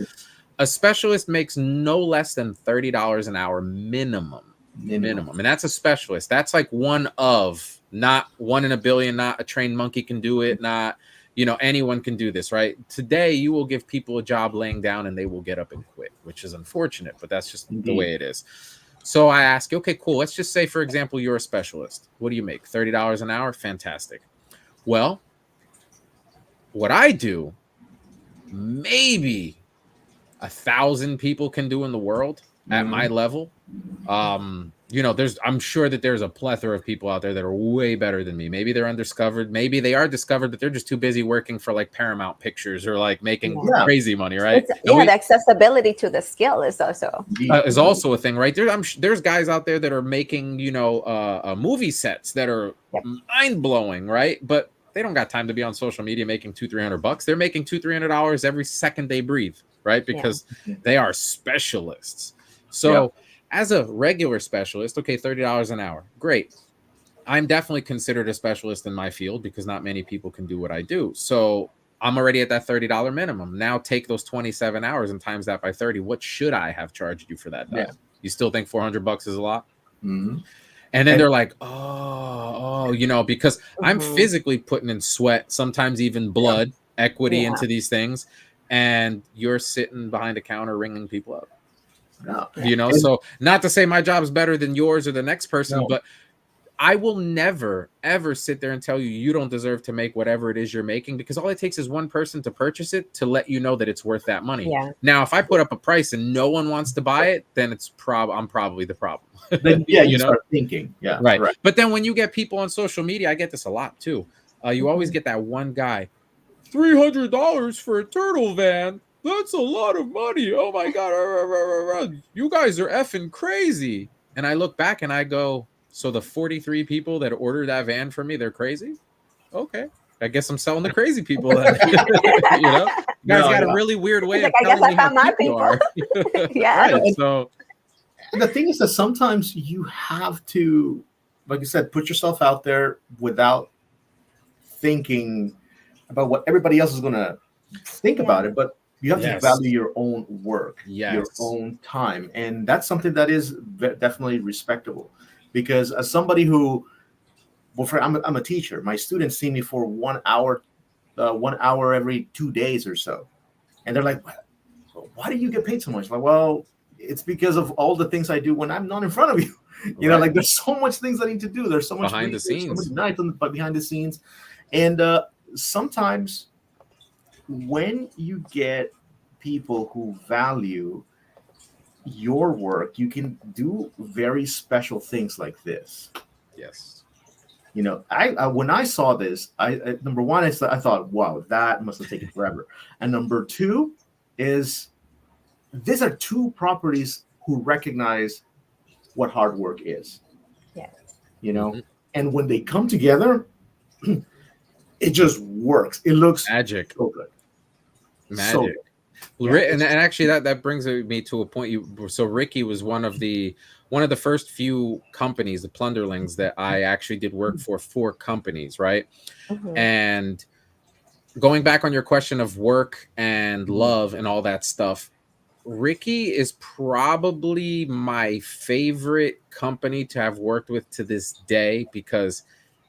A specialist makes no less than $30 an hour minimum. And that's a specialist. That's like one of, not one in a billion, not a trained monkey can do it, not, you know, anyone can do this, right? Today you will give people a job laying down and they will get up and quit, which is unfortunate, but that's just the way it is. So I ask, okay, cool, let's just say, for example, you're a specialist. What do you make? $30 an hour? Fantastic. Well, what I do, maybe 1,000 people can do in the world at my level. You know, I'm sure that there's a plethora of people out there that are way better than me. Maybe they're undiscovered. Maybe they are discovered, but they're just too busy working for like Paramount Pictures or like making crazy money, right? The accessibility to the skill is also a thing, right? There's guys out there that are making, you know, movie sets that are mind blowing, right? But they don't got time to be on social media making $200-300. They're making $200-300 every second they breathe, right? Because they are specialists. So as a regular specialist, okay, $30 an hour. Great. I'm definitely considered a specialist in my field because not many people can do what I do. So I'm already at that $30 minimum. Now take those 27 hours and times that by 30. What should I have charged you for that? You still think $400 is a lot? And then they're like, oh, you know, because I'm physically putting in sweat, sometimes even blood, equity into these things. And you're sitting behind a counter ringing people up. You know, so not to say my job is better than yours or the next person, but I will never, ever sit there and tell you don't deserve to make whatever it is you're making, because all it takes is one person to purchase it to let you know that it's worth that money. Now, if I put up a price and no one wants to buy it, then I'm probably the problem. Then, you know? Start thinking. Right. But then when you get people on social media, I get this a lot too. You always get that one guy, $300 for a turtle van. That's a lot of money. Oh my God. You guys are effing crazy. And I look back and I go, so the 43 people that ordered that van from me, they're crazy? Okay. I guess I'm selling the crazy people then. You know? You guys got a really weird way of telling me how people you are. Right. So the thing is that sometimes you have to, like I said, put yourself out there without thinking about what everybody else is going to think about it. But you have to value your own work, your own time. And that's something that is definitely respectable. Because as somebody who, I'm a teacher, my students see me for 1 hour, 1 hour every 2 days or so. And they're like, why do you get paid so much? Like, well, it's because of all the things I do when I'm not in front of you. You know, like there's so much things I need to do. There's so much behind the scenes, so much night behind the scenes. And sometimes when you get people who value your work, you can do very special things like this. Yes. You know, I when I saw this, number one, I thought, wow, that must have taken forever. And number two is these are two properties who recognize what hard work is. Yes. You know, and when they come together, it just works. It looks magic. So good. Magic. So good. Yeah, and actually that brings me to a point. So Ricky was one of the first few companies, the Plunderlings, that I actually did work for companies, right? And going back on your question of work and love and all that stuff, Ricky is probably my favorite company to have worked with to this day, because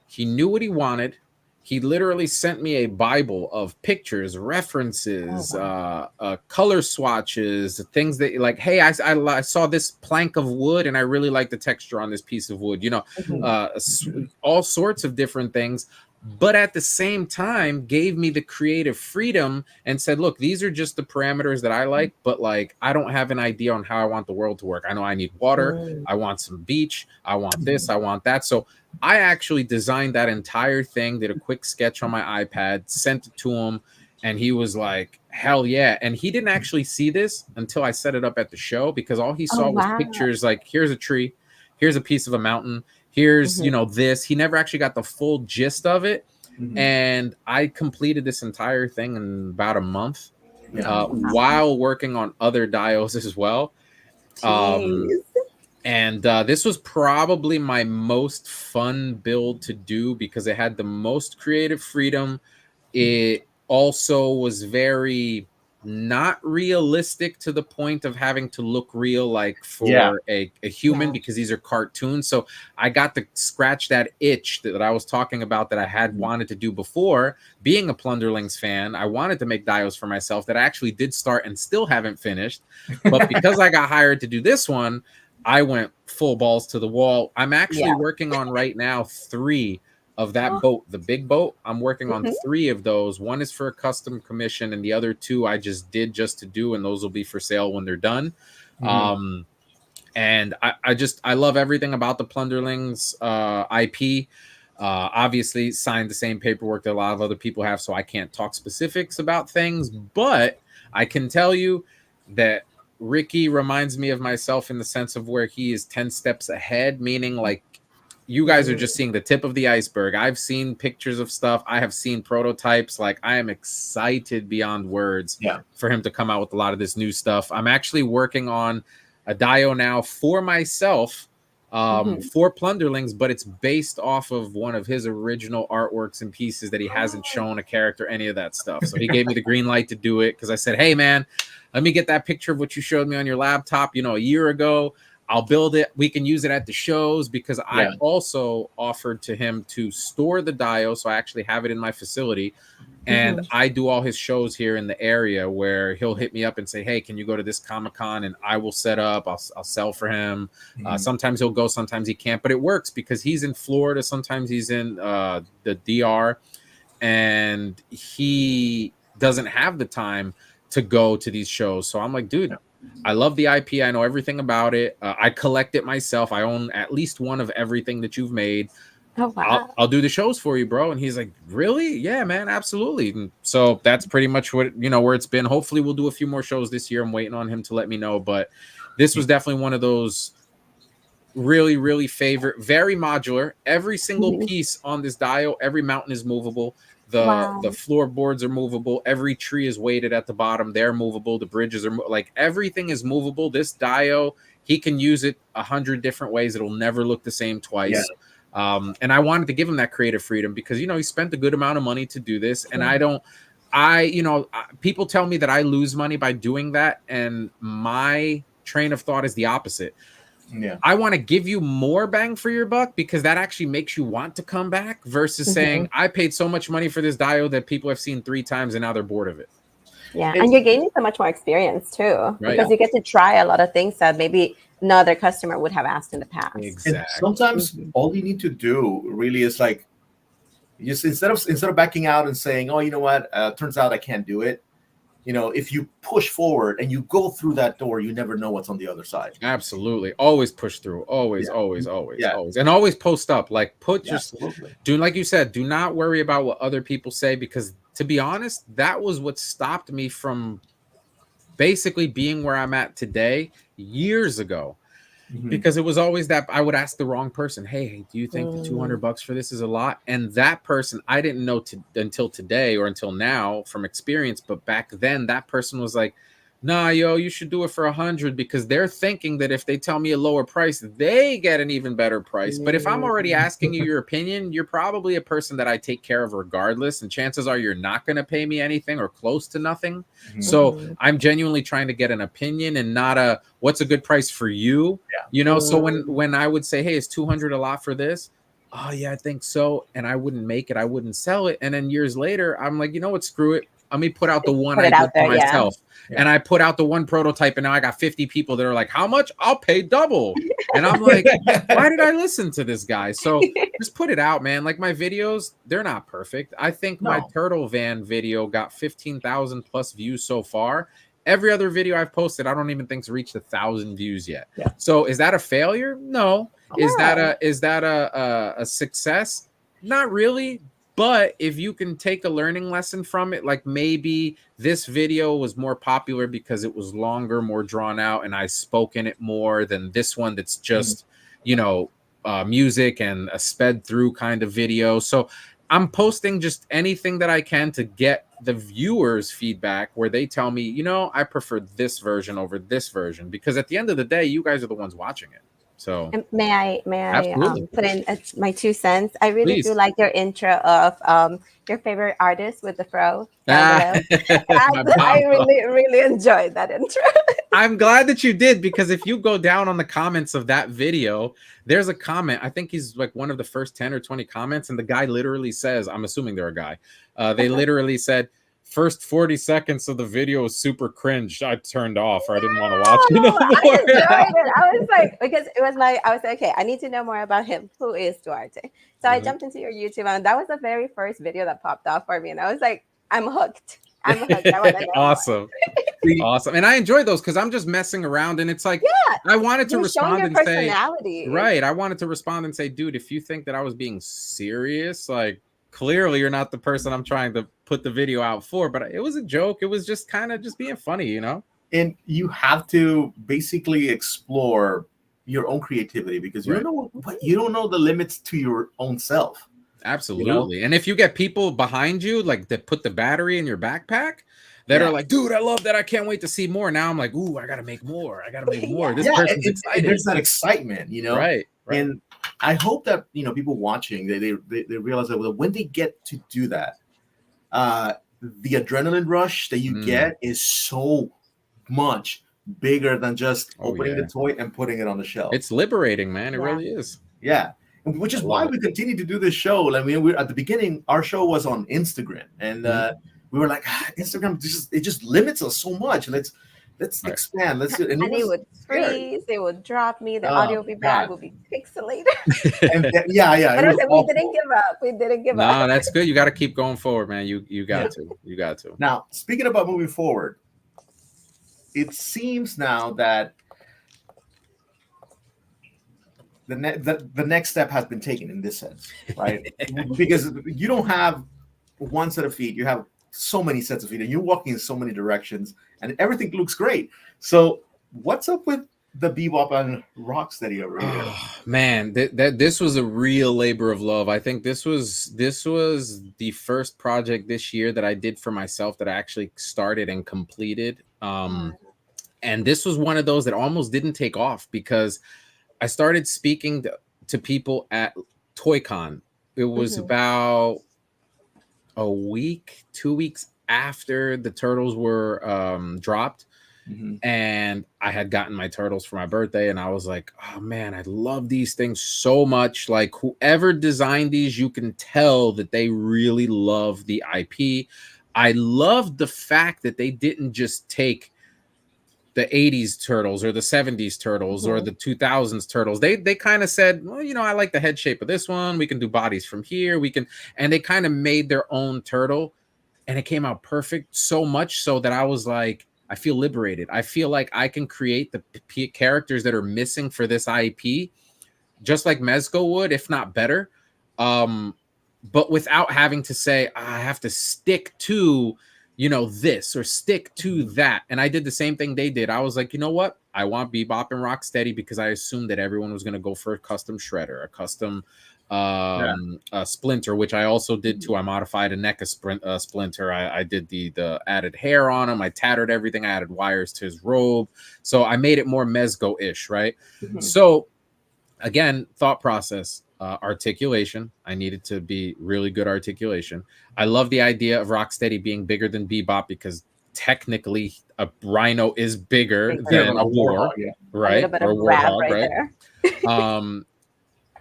he knew what he wanted. He literally sent me a Bible of pictures, references, color swatches, things that, like, hey, I saw this plank of wood and I really like the texture on this piece of wood, you know, all sorts of different things. But at the same time gave me the creative freedom and said, look, these are just the parameters that I like, but like, I don't have an idea on how I want the world to work. I know I need water. I want some beach. I want this. I want that. So I actually designed that entire thing, did a quick sketch on my iPad, sent it to him, and he was like, hell yeah. And he didn't actually see this until I set it up at the show, because all he saw was pictures like, here's a tree, here's a piece of a mountain, here's, you know, this. He never actually got the full gist of it. And I completed this entire thing in about a month, while working on other dials as well. And this was probably my most fun build to do, because it had the most creative freedom. It also was very not realistic to the point of having to look real, like for a human, because these are cartoons. So I got to scratch that itch that I was talking about, that I had wanted to do before. Being a Plunderlings fan, I wanted to make dials for myself that I actually did start and still haven't finished. But because I got hired to do this one, I went full balls to the wall. I'm actually working on right now 3 of that boat, the big boat. I'm working on 3 of those. One is for a custom commission, and the other 2 I just did just to do, and those will be for sale when they're done. And I love everything about the Plunderlings IP. Obviously signed the same paperwork that a lot of other people have, so I can't talk specifics about things, but I can tell you that Ricky reminds me of myself in the sense of where he is 10 steps ahead, meaning like, you guys are just seeing the tip of the iceberg. I've seen pictures of stuff. I have seen prototypes. Like, I am excited beyond words for him to come out with a lot of this new stuff. I'm actually working on a dio now for myself, for Plunderlings, but it's based off of one of his original artworks and pieces that he hasn't shown a character, any of that stuff. So he gave me the green light to do it, because I said, hey, man, let me get that picture of what you showed me on your laptop, you know, a year ago. I'll build it. We can use it at the shows, because I also offered to him to store the dio. So I actually have it in my facility, and I do all his shows here in the area, where he'll hit me up and say, hey, can you go to this Comic-Con? And I will set up, I'll sell for him. Sometimes he'll go, sometimes he can't, but it works because he's in Florida. Sometimes he's in the DR, and he doesn't have the time to go to these shows. So I'm like, dude, I love the IP. I know everything about it. I collect it myself. I own at least one of everything that you've made. Oh, wow. I'll do the shows for you, bro. And he's like, really? Yeah, man, absolutely. And so that's pretty much what, you know, where it's been. Hopefully we'll do a few more shows this year. I'm waiting on him to let me know. But this was definitely one of those really, really favorite, very modular. Every single piece on this dio, every mountain is movable. The floorboards are movable. Every tree is weighted at the bottom. They're movable. The bridges are like, everything is movable. This dio, he can use it 100 different ways. It'll never look the same twice. And I wanted to give him that creative freedom, because, you know, he spent a good amount of money to do this. And people tell me that I lose money by doing that. And my train of thought is the opposite. I want to give you more bang for your buck, because that actually makes you want to come back, versus saying I paid so much money for this dio that people have seen 3 times and now they're bored of it. And you're gaining so much more experience too, because you get to try a lot of things that maybe another customer would have asked in the past. Exactly. And sometimes all you need to do really is like, Just instead of backing out and saying, oh, you know what, turns out I can't do it. You know, if you push forward and you go through that door, you never know what's on the other side. Absolutely. Always push through. Always, Yeah. always, always, always. And always post up. Like do, like you said, do not worry about what other people say, because to be honest, that was what stopped me from basically being where I'm at today years ago. Because it was always that I would ask the wrong person, hey, do you think the $200 for this is a lot? And that person, I didn't know until today or until now from experience. But back then, that person was like, nah, yo, you should do it for 100, because they're thinking that if they tell me a lower price, they get an even better price. But if I'm already asking you your opinion, you're probably a person that I take care of regardless. And chances are you're not going to pay me anything or close to nothing. So I'm genuinely trying to get an opinion and not a, what's a good price for you? You know, so when I would say, hey, is 200 a lot for this? Oh yeah, I think so. And I wouldn't make it. I wouldn't sell it. And then years later, I'm like, you know what? Screw it. Let me put out the one I did for myself. And I put out the one prototype, and now I got 50 people that are like, how much? I'll pay double. And I'm like, why did I listen to this guy? So just put it out, man. Like my videos, they're not perfect. I think my turtle van video got 15,000 plus views so far. Every other video I've posted, I don't even think's reached 1,000 views yet. So is that a failure? No. Is that a success? Not really. But if you can take a learning lesson from it, like maybe this video was more popular because it was longer, more drawn out, and I spoke in it more than this one that's just, you know, music and a sped through kind of video. So I'm posting just anything that I can to get the viewers' feedback where they tell me, you know, I prefer this version over this version, because at the end of the day, you guys are the ones watching it. So may I put in my 2 cents? I really do like your intro of your favorite artist with the fro down below. I really enjoyed that intro. I'm glad that you did, because if you go down on the comments of that video, there's a comment. I think he's like one of the first 10 or 20 comments, and the guy literally says, I'm assuming they're a guy. They literally said, first 40 seconds of the video was super cringe. I turned off, or I didn't want to watch it no more. I enjoyed it. I was like, because it was I was like, okay, I need to know more about him. Who is Duarte? So I jumped into your YouTube, and that was the very first video that popped off for me. And I was like, I'm hooked. I'm hooked. I want to know awesome. Awesome. And I enjoy those because I'm just messing around, and it's like, I wanted to respond and say, right. I wanted to respond and say, dude, if you think that I was being serious, like, clearly you're not the person I'm trying to put the video out for. But it was a joke. It was just kind of just being funny, you know? And you have to basically explore your own creativity, because you don't know the limits to your own self. Absolutely. You know? And if you get people behind you, like that put the battery in your backpack, that are like, dude, I love that. I can't wait to see more. Now I'm like, ooh, I got to make more. I got to make more. This person's excited. There's that excitement, you know? Right. And I hope that, you know, people watching, they realize that when they get to do that, the adrenaline rush that you get is so much bigger than just opening the toy and putting it on the shelf. It's liberating, man. It really is. Yeah. Which is why we continue to do this show. I mean, at the beginning, our show was on Instagram, and we were like, Instagram just limits us so much. Let's expand. Let's do it. And it would freeze. It would drop me. The audio would be bad. Would be pixelated. And But I said, we didn't give up. We didn't give up. No, that's good. You got to keep going forward, man. You got to. You got to. Now, speaking about moving forward, it seems now that the next step has been taken in this sense, right? Because you don't have one set of feet. You have so many sets of feet, and you're walking in so many directions, and everything looks great. So what's up with the Bebop and Rocksteady over here? Oh, man, this was a real labor of love. I think this was the first project this year that I did for myself that I actually started and completed. And this was one of those that almost didn't take off, because I started speaking to people at ToyCon. It was about a week, 2 weeks after the turtles were dropped. And I had gotten my turtles for my birthday, and I was like, oh man, I love these things so much. Like, whoever designed these, you can tell that they really love the IP. I loved the fact that they didn't just take the 80s turtles or the 70s turtles or the 2000s turtles. They kind of said, well, you know, I like the head shape of this one. We can do bodies from here. We can, and they kind of made their own turtle, and it came out perfect, so much so that I was like, I feel liberated. I feel like I can create the characters that are missing for this IP, just like Mezco would, if not better. But without having to say, I have to stick to, you know, this or stick to that. And I did the same thing they did. I was like, you know what? I want Bebop and Rocksteady because I assumed that everyone was going to go for a custom Shredder, a custom a Splinter, which I also did too. I modified a NECA Splinter. I did the added hair on him. I tattered everything. I added wires to his robe. So I made it more Mezco-ish, right? So again, thought process, articulation. I needed to be really good articulation. I love the idea of Rocksteady being bigger than Bebop because technically a rhino is bigger than a boar, right? A little bit of grab right there.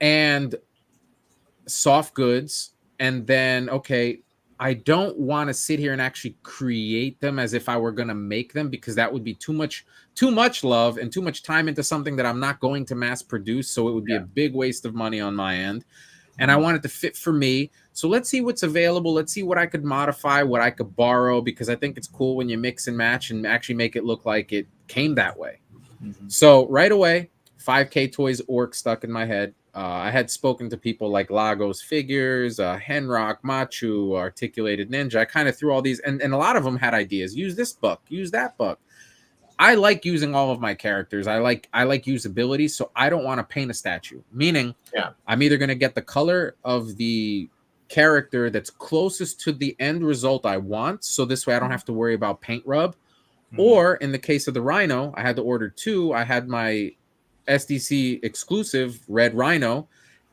And soft goods. And then, okay, I don't want to sit here and actually create them as if I were going to make them, because that would be too much love and too much time into something that I'm not going to mass produce. So it would be a big waste of money on my end. And I want it to fit for me. So let's see what's available. Let's see what I could modify, what I could borrow, because I think it's cool when you mix and match and actually make it look like it came that way. So right away, 5K Toys orc stuck in my head. I had spoken to people like Lagos Figures, Henrock, Machu, Articulated Ninja. I kind of threw all these, and a lot of them had ideas. Use this book, use that book. I like using all of my characters. I like usability, so I don't want to paint a statue. Meaning, I'm either going to get the color of the character that's closest to the end result I want, so this way I don't have to worry about paint rub. Or in the case of the Rhino, I had to order two. I had my SDC exclusive red Rhino,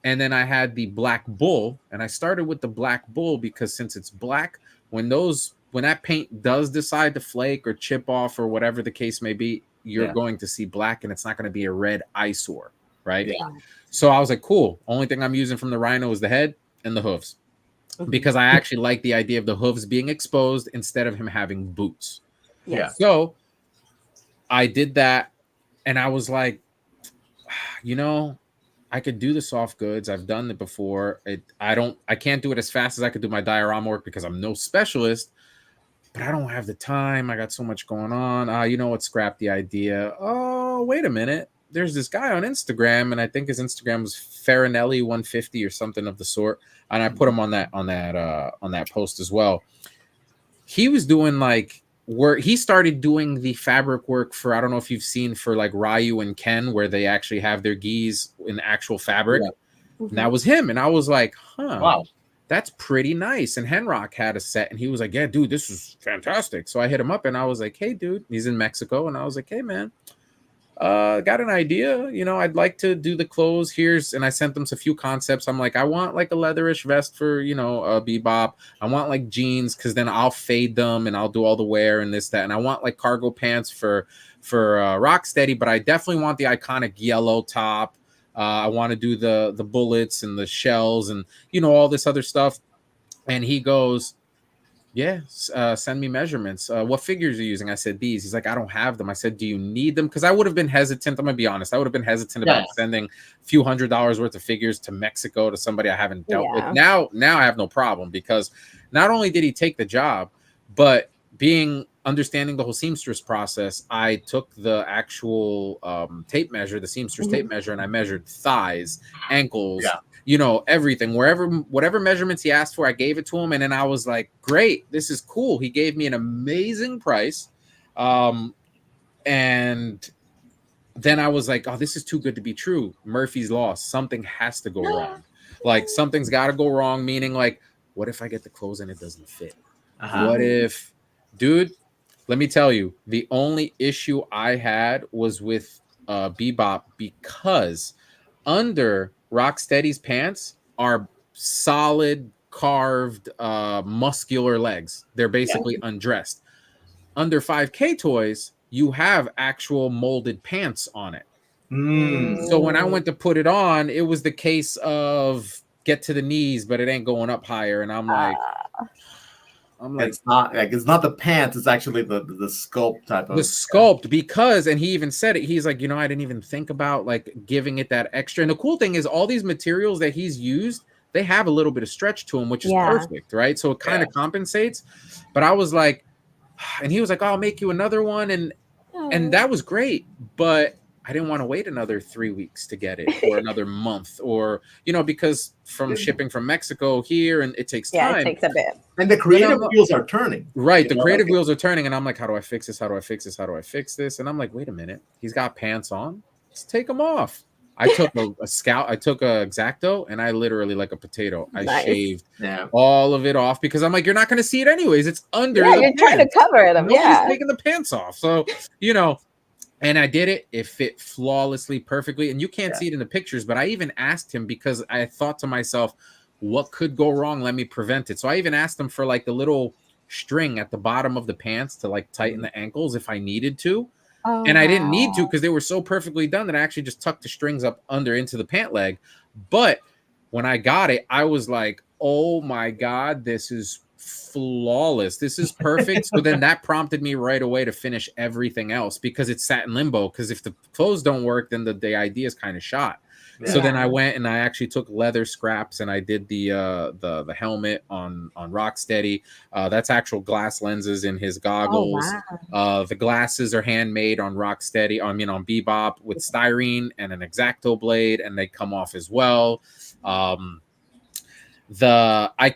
and then I had the Black Bull, and I started with the Black Bull because since it's black, when that paint does decide to flake or chip off or whatever the case may be, you're going to see black, and it's not going to be a red eyesore, right? So I was like, cool. Only thing I'm using from the Rhino is the head and the hooves, because I actually like the idea of the hooves being exposed instead of him having boots. So I did that, and I was like, you know, I could do the soft goods. I've done it before. I can't do it as fast as I could do my diorama work because I'm no specialist, but I don't have the time. I got so much going on. You know what? Scrap the idea. Oh, wait a minute. There's this guy on Instagram, and I think his Instagram was Farinelli 150 or something of the sort. And I put him on that post as well. He was doing like work. He started doing the fabric work for, I don't know if you've seen, for like Ryu and Ken, where they actually have their gis in actual fabric. And that was him. And I was like, wow, that's pretty nice. And Henrock had a set, and he was like, yeah, dude, this is fantastic. So I hit him up, and I was like, hey, dude, he's in Mexico. And I was like, hey, man, got an idea. You know, I'd like to do the clothes. And I sent them a few concepts. I'm like, I want like a leatherish vest for, you know, Bebop. I want like jeans, because then I'll fade them and I'll do all the wear and this, that. And I want like cargo pants for Rocksteady, but I definitely want the iconic yellow top. I want to do the bullets and the shells and, you know, all this other stuff. And he goes, yeah, send me measurements. What figures are you using? I said, these. He's like, I don't have them. I said, do you need them? Because I would have been hesitant. I'm going to be honest. I would have been hesitant about sending a few $100s worth of figures to Mexico to somebody I haven't dealt with. Now I have no problem, because not only did he take the job, but understanding the whole seamstress process, I took the actual tape measure, the seamstress tape measure, and I measured thighs, ankles, you know, everything, whatever measurements he asked for, I gave it to him. And then I was like, great, this is cool. He gave me an amazing price. And then I was like, oh, this is too good to be true. Murphy's Law. Something has to go wrong. Like, something's got to go wrong, meaning like, what if I get the clothes and it doesn't fit? What if, dude, let me tell you, the only issue I had was with Bebop, because under Rocksteady's pants are solid carved muscular legs. They're basically undressed. Under 5K Toys, you have actual molded pants on it. So when I went to put it on, it was the case of get to the knees, but it ain't going up higher. And I'm like, I'm like, it's not the pants, it's actually the sculpt type of the sculpt, because, and he even said it, he's like, I didn't even think about like giving it that extra. And the cool thing is all these materials that he's used, they have a little bit of stretch to them, which is perfect, right? So it kind of compensates. But I was like, and he was like, I'll make you another one, and that was great, but I didn't want to wait another 3 weeks to get it, or another month, or because from shipping from Mexico here, and it takes time. It takes a bit. And the creative wheels are turning. Right, the creative wheels are turning, and I'm like, how do I fix this? How do I fix this? How do I fix this? And I'm like, wait a minute, he's got pants on. Let's take them off. I took a scout. I took a X-Acto, and I literally, like a potato, I shaved all of it off, because I'm like, you're not going to see it anyways. It's under the you're pants. trying to cover them. Nobody's taking the pants off. So, and I did it. It fit flawlessly, perfectly. And you can't see it in the pictures, but I even asked him, because I thought to myself, what could go wrong? Let me prevent it. So I even asked him for like the little string at the bottom of the pants to like tighten the ankles if I needed to. And I didn't need to, because they were so perfectly done that I actually just tucked the strings up under into the pant leg. But when I got it, I was like, oh my God, this is flawless. This is perfect. So then that prompted me right away to finish everything else, because it sat in limbo. Because if the clothes don't work, then the idea is kind of shot. So then I went and I actually took leather scraps, and I did the helmet on Rocksteady. That's actual glass lenses in his goggles. The glasses are handmade on Rocksteady. On Bebop with styrene and an X-Acto blade, and they come off as well. I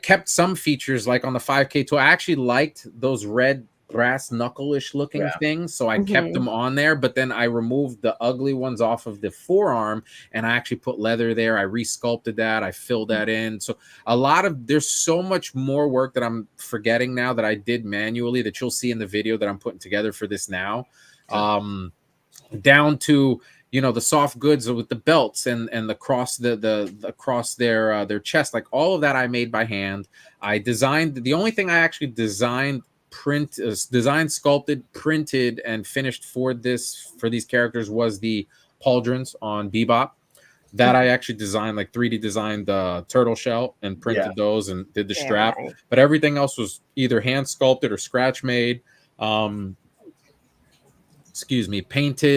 kept some features, like on the 5K tour. I actually liked those red brass knuckle-ish looking things, so I kept them on there, but then I removed the ugly ones off of the forearm, and I actually put leather there. I resculpted that, I filled that in. So there's so much more work that I'm forgetting now that I did manually, that you'll see in the video that I'm putting together for this now. Down to the soft goods with the belts and the cross across their chest, like all of that I made by hand. I designed, the only thing I actually designed, sculpted, printed, and finished for these characters was the pauldrons on Bebop. That I actually designed, like 3D designed the turtle shell and printed those and did the strap. But everything else was either hand sculpted or scratch made. Painted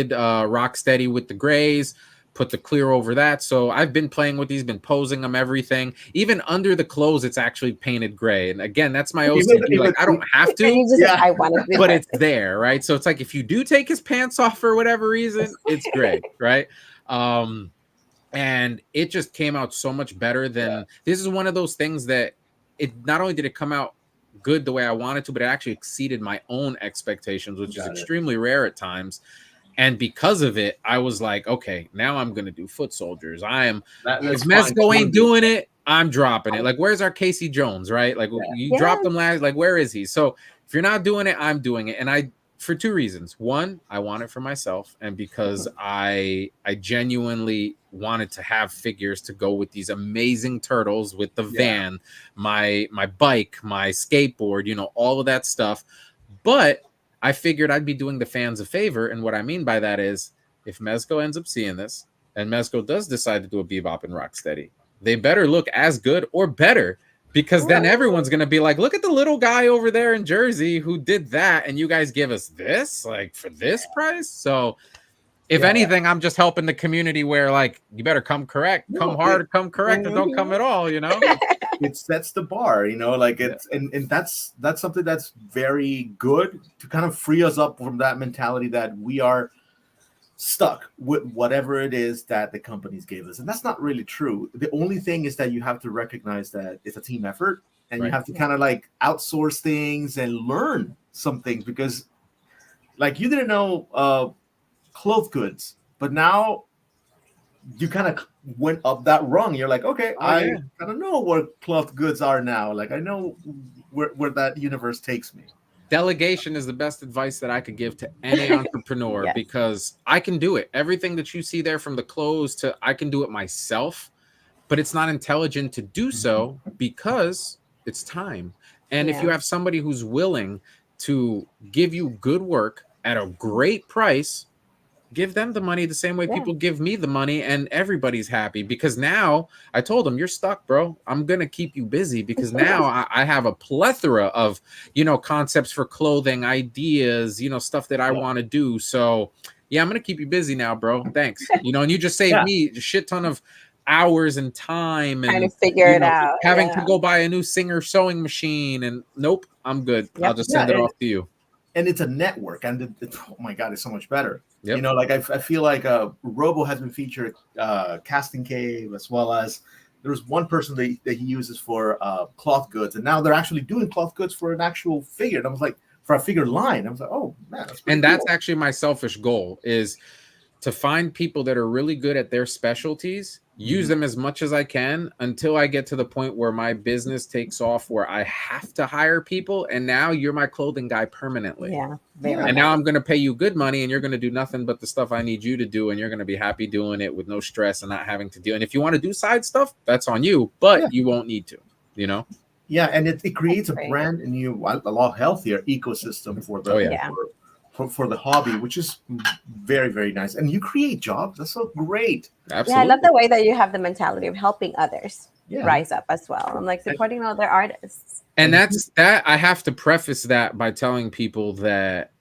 Rocksteady with the grays, put the clear over that. So I've been playing with these, been posing them, everything. Even under the clothes, it's actually painted gray. And again, that's my OCD. Like, I don't have to, I want to, but it's there, right? So it's like, if you do take his pants off for whatever reason, it's gray, right? And it just came out so much better than this is one of those things that it not only did it come out good the way I wanted to, but it actually exceeded my own expectations, which is extremely rare at times. And because of it, I was like, okay, now I'm going to do foot soldiers. If Mezco ain't doing it, I'm dropping it. Like, where's our Casey Jones, right? Like, you dropped him last, like, where is he? So if you're not doing it, I'm doing it. And for two reasons. One, I want it for myself, and because I genuinely wanted to have figures to go with these amazing turtles, with the van, my bike, my skateboard, all of that stuff. But I figured I'd be doing the fans a favor, and what I mean by that is, if Mezco ends up seeing this, and Mezco does decide to do a Bebop and Rocksteady, they better look as good or better, because then everyone's going to be like, look at the little guy over there in Jersey who did that, and you guys give us this, like, for this price? So if anything, I'm just helping the community, where, like, you better come correct, come hard, come correct, or don't come at all, It sets the bar, like it's and that's something that's very good to kind of free us up from that mentality that we are stuck with whatever it is that the companies gave us. And that's not really true. The only thing is that you have to recognize that it's a team effort, and you have to kind of like outsource things and learn some things, because like you didn't know cloth goods, but now you kind of went up that rung. You're like, okay, I kind of know where cloth goods are now. Like, I know where that universe takes me. Delegation is the best advice that I could give to any entrepreneur, because I can do it. Everything that you see there, from the clothes to, I can do it myself, but it's not intelligent to do so, because it's time. And if you have somebody who's willing to give you good work at a great price, give them the money the same way people give me the money, and everybody's happy. Because now I told them, you're stuck, bro. I'm going to keep you busy because now I have a plethora of, concepts for clothing, ideas, stuff that I want to do. So yeah, I'm going to keep you busy now, bro. Thanks. And you just saved me a shit ton of hours and time and trying to figure it out. Having to go buy a new Singer sewing machine, and nope, I'm good. I'll just send it off to you. And it's a network, and oh my god, it's so much better. Like I feel like Robo has been featured Casting Cave, as well as there's one person that he uses for cloth goods, and now they're actually doing cloth goods for an actual figure. And I was like, for a figure line, I was like, oh man, that's pretty cool. That's actually my selfish goal, is to find people that are really good at their specialties, use them as much as I can until I get to the point where my business takes off, where I have to hire people. And now you're my clothing guy permanently. Yeah. And now I'm going to pay you good money, and you're going to do nothing but the stuff I need you to do. And you're going to be happy doing it with no stress and not having to do. And if you want to do side stuff, that's on you, but you won't need to, Yeah. And it creates a brand new, a lot healthier ecosystem for the, for the hobby, which is very, very nice. And you create jobs. That's so great. Absolutely. Yeah, I love the way that you have the mentality of helping others rise up as well. I'm like supporting other artists. And that's that. I have to preface that by telling people that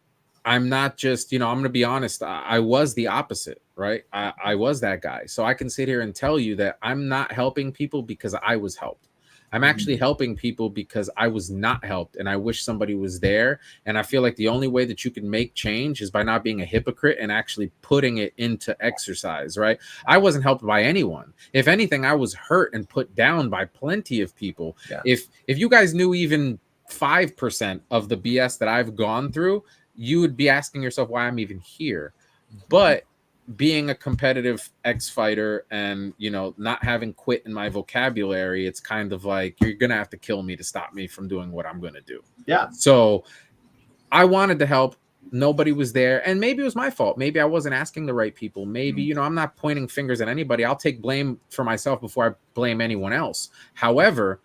I'm not just, I'm going to be honest. I was the opposite, right? I was that guy. So I can sit here and tell you that I'm not helping people because I was helped. I'm actually helping people because I was not helped, and I wish somebody was there. And I feel like the only way that you can make change is by not being a hypocrite and actually putting it into exercise, right? I wasn't helped by anyone. If anything, I was hurt and put down by plenty of people. Yeah. If you guys knew even 5% of the BS that I've gone through, you would be asking yourself why I'm even here. But being a competitive ex-fighter and, not having quit in my vocabulary, it's kind of like, you're going to have to kill me to stop me from doing what I'm going to do. Yeah. So I wanted to help. Nobody was there. And maybe it was my fault. Maybe I wasn't asking the right people. Maybe, I'm not pointing fingers at anybody. I'll take blame for myself before I blame anyone else. However,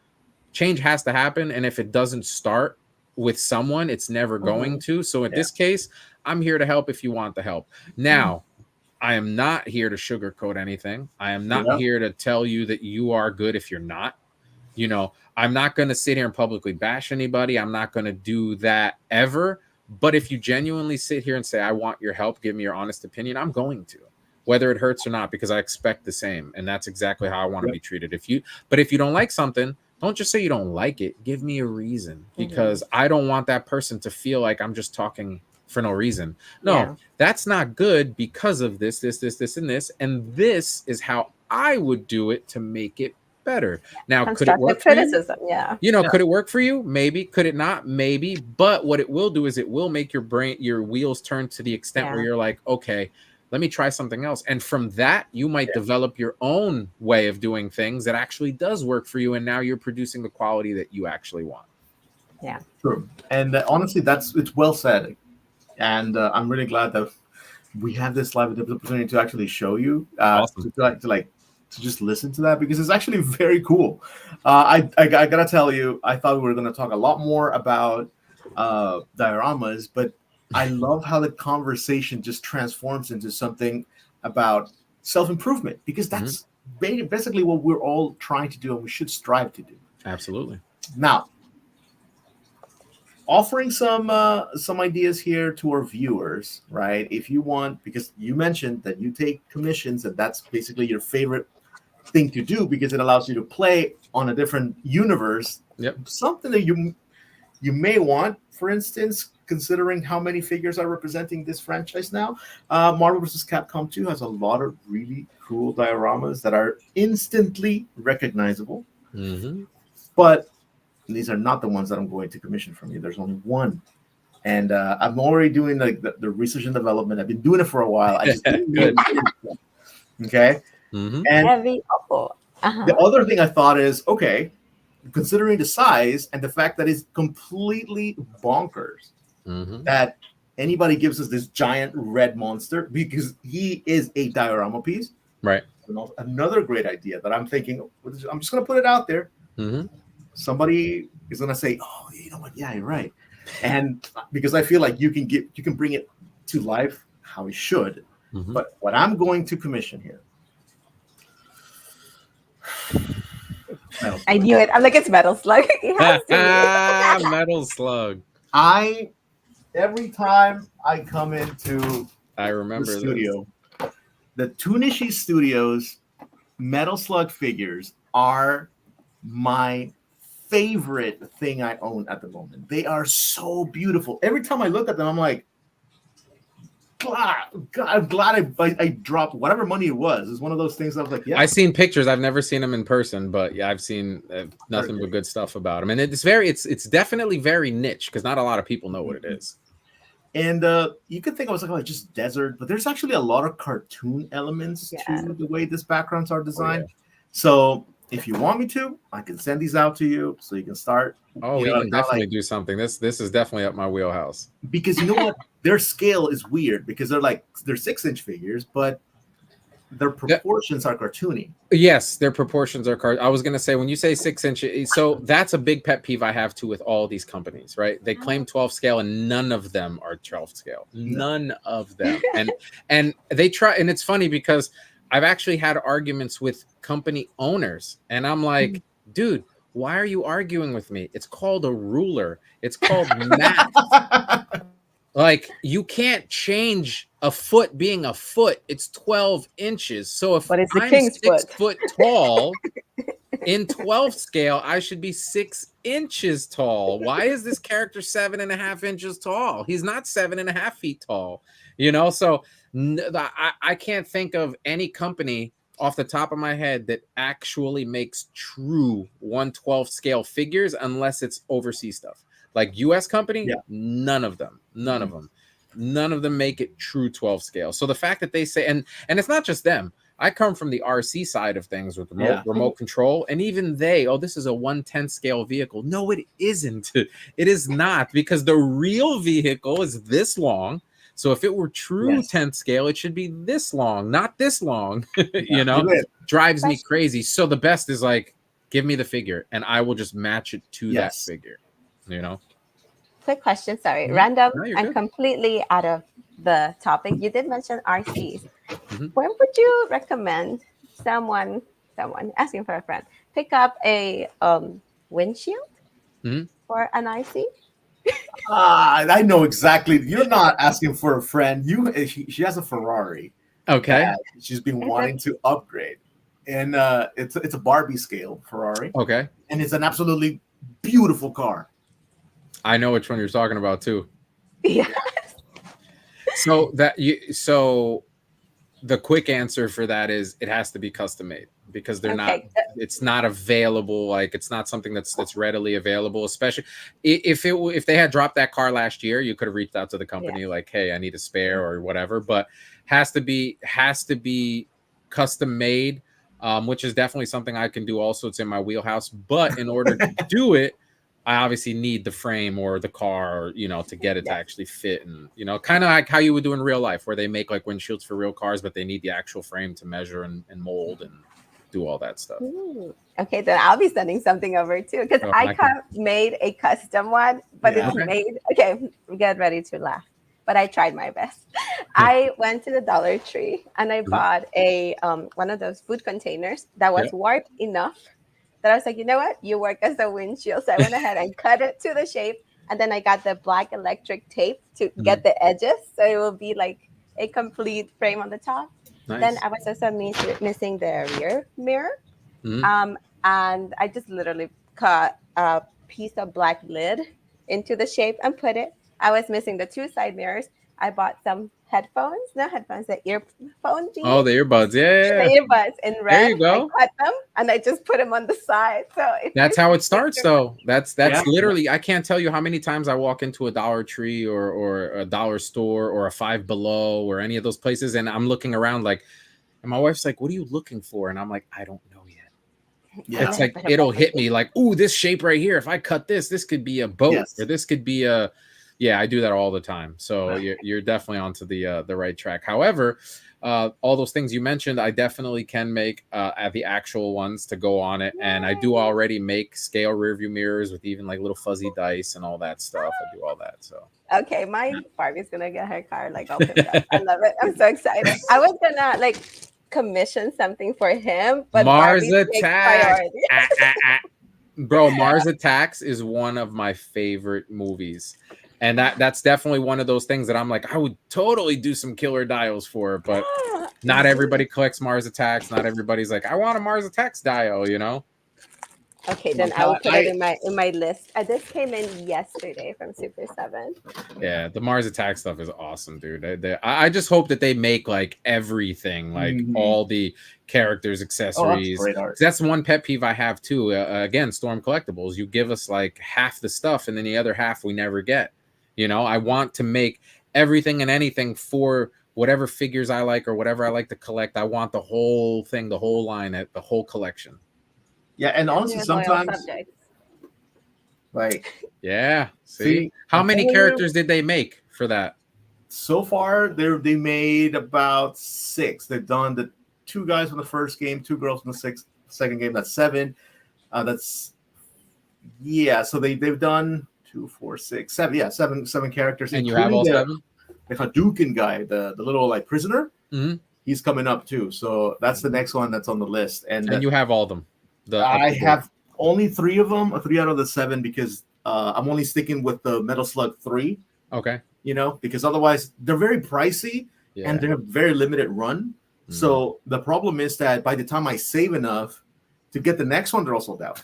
change has to happen. And if it doesn't start with someone, it's never going to. So in this case, I'm here to help if you want the help. Now, I am not here to sugarcoat anything. I am not here to tell you that you are good if you're not. I'm not going to sit here and publicly bash anybody. I'm not going to do that ever. But if you genuinely sit here and say, I want your help, give me your honest opinion, I'm going to, whether it hurts or not, because I expect the same. And that's exactly how I want to be treated. But if you don't like something, don't just say you don't like it. Give me a reason, because I don't want that person to feel like I'm just talking for no reason. No, that's not good because of this, and this. And this is how I would do it to make it better. Now, could it work criticism, for you? Could it work for you? Maybe. Could it not? Maybe. But what it will do is it will make your wheels turn to the extent where you're like, okay, let me try something else. And from that, you might develop your own way of doing things that actually does work for you. And now you're producing the quality that you actually want. Yeah. True. And honestly, it's well said. And I'm really glad that we have this live opportunity to actually show you, awesome. to just listen to that, because it's actually very cool. I gotta tell you, I thought we were going to talk a lot more about dioramas, but I love how the conversation just transforms into something about self-improvement, because that's basically what we're all trying to do, and we should strive to do. Absolutely. Now, offering some ideas here to our viewers, right? If you want, because you mentioned that you take commissions, and that's basically your favorite thing to do because it allows you to play on a different universe. Yep. Something that you may want, for instance, considering how many figures are representing this franchise now. Marvel vs. Capcom 2 has a lot of really cool dioramas that are instantly recognizable. But these are not the ones that I'm going to commission from you. There's only one. And I'm already doing the research and development. I've been doing it for a while. I just didn't okay. And the other thing I thought is, okay, considering the size and the fact that it's completely bonkers, that anybody gives us this giant red monster, because he is a diorama piece. Right. Another great idea that I'm thinking, I'm just going to put it out there. Somebody is going to say, oh, you know what? Yeah, you're right. And because I feel like you can bring it to life how it should. But what I'm going to commission here. I knew it. I'm like, it's Metal Slug. It has to be. Metal Slug. Every time I come into I remember the studio, the Tunishi Studios Metal Slug figures are my favorite thing I own at the moment. They are so beautiful. Every time I look at them, I'm like, I'm glad I dropped whatever money it was. It's one of those things I was like, yeah. I've seen pictures. I've never seen them in person, but yeah, I've seen nothing but good stuff about them. And it's definitely very niche because not a lot of people know what it is. And you could think I was like, just desert, but there's actually a lot of cartoon elements to the way these backgrounds are designed. Oh, yeah. So if you want me to, I can send these out to you so you can start. Oh, we can definitely do something. This is definitely up my wheelhouse. Because you know what? Their scale is weird because they're 6-inch figures, but their proportions are cartoony. Yes, their proportions are I was going to say, when you say 6 inches, so that's a big pet peeve I have too with all these companies, right? They claim 12 scale and none of them are 12 scale. None of them. And they try, and it's funny because I've actually had arguments with company owners and I'm like, dude, why are you arguing with me? It's called a ruler. It's called math. Like, you can't change a foot being a foot. It's 12 inches. So if I'm 6 foot tall in 12 scale, I should be 6 inches tall. Why is this character 7.5 inches tall? He's not 7.5 feet tall, you know? So I can't think of any company off the top of my head that actually makes true 1/12 scale figures unless it's overseas stuff. Like US company, none of them make it true 12 scale. So the fact that they say, and it's not just them. I come from the RC side of things with remote control, and even this is a 1/10 scale vehicle. No, it isn't. It is not, because the real vehicle is this long. So if it were true 10th scale, it should be this long, not this long. You know, drives me crazy. So the best is like, give me the figure, and I will just match it to that figure. You know. Quick question, sorry, random and completely out of the topic. You did mention RCs. When would you recommend someone asking for a friend pick up a windshield for an RC? I know exactly. You're not asking for a friend. She has a Ferrari. Okay. She's been wanting to upgrade, and it's a Barbie scale Ferrari. Okay. And it's an absolutely beautiful car. I know which one you're talking about too. Yeah. So the quick answer for that is it has to be custom made, because they're not. It's not available. Like, it's not something that's readily available. Especially if they had dropped that car last year, you could have reached out to the company like, hey, I need a spare or whatever. But has to be custom made, which is definitely something I can do. Also, it's in my wheelhouse. But in order to do it, I obviously need the frame or the car, to get it to actually fit. And, kind of like how you would do in real life, where they make like windshields for real cars, but they need the actual frame to measure and mold and do all that stuff. Ooh. Okay, then I'll be sending something over too, because I made a custom one, but it's made. Okay, get ready to laugh. But I tried my best. I went to the Dollar Tree and I bought a one of those food containers that was warped enough that I was like, you know what? You work as a windshield. So I went ahead and cut it to the shape. And then I got the black electric tape to get the edges. So it will be like a complete frame on the top. Nice. Then I was also missing the rear mirror. And I just literally cut a piece of black lid into the shape and put it. I was missing the 2 side mirrors. I bought some the earphone jeans. Oh, the earbuds, yeah. The earbuds in red. There you go. I cut them and I just put them on the side. So that's how it starts, though. That's literally. I can't tell you how many times I walk into a Dollar Tree or a dollar store or a Five Below or any of those places, and I'm looking around like, and my wife's like, "What are you looking for?" And I'm like, "I don't know yet." Yeah. It's like it'll hit me like, "Ooh, this shape right here. If I cut this could be a boat, or this could be a Yeah, I do that all the time. So you're definitely onto the right track. However, all those things you mentioned, I definitely can make at the actual ones to go on it, and I do already make scale rearview mirrors with even like little fuzzy dice and all that stuff. I do all that. So Okay, my Barbie's gonna get her car like opened up. I love it. I'm so excited. I was gonna like commission something for him, but Mars Barbie takes Attacks. priority. Bro, Mars Attacks is one of my favorite movies. And that's definitely one of those things that I'm like, I would totally do some killer dials for, but not everybody collects Mars Attacks. Not everybody's like, I want a Mars Attacks dial, you know? Okay, then I will put it in my list. This came in yesterday from Super 7. Yeah, the Mars Attack stuff is awesome, dude. I just hope that they make like everything, like all the characters, accessories. Oh, that's great art. That's one pet peeve I have too. Again, Storm Collectibles, you give us like half the stuff, and then the other half we never get. You know, I want to make everything and anything for whatever figures I like or whatever I like to collect. I want the whole thing, the whole line, the whole collection. Yeah, and honestly, sometimes like yeah. See how many characters did they make for that? So far, they made about 6. They've done the 2 guys from the first game, 2 girls from the second game. That's 7. So they've done 2, 4, 6, 7. Yeah, seven characters. And you have all 7. The Hadouken guy, the little like prisoner. Mm-hmm. He's coming up too. So that's the next one that's on the list. And you have all of them. I have only 3 of them, 3 out of the 7, because I'm only sticking with the Metal Slug 3. Okay. You know, because otherwise they're very pricey and they're a very limited run. So the problem is that by the time I save enough to get the next one, they're all sold out.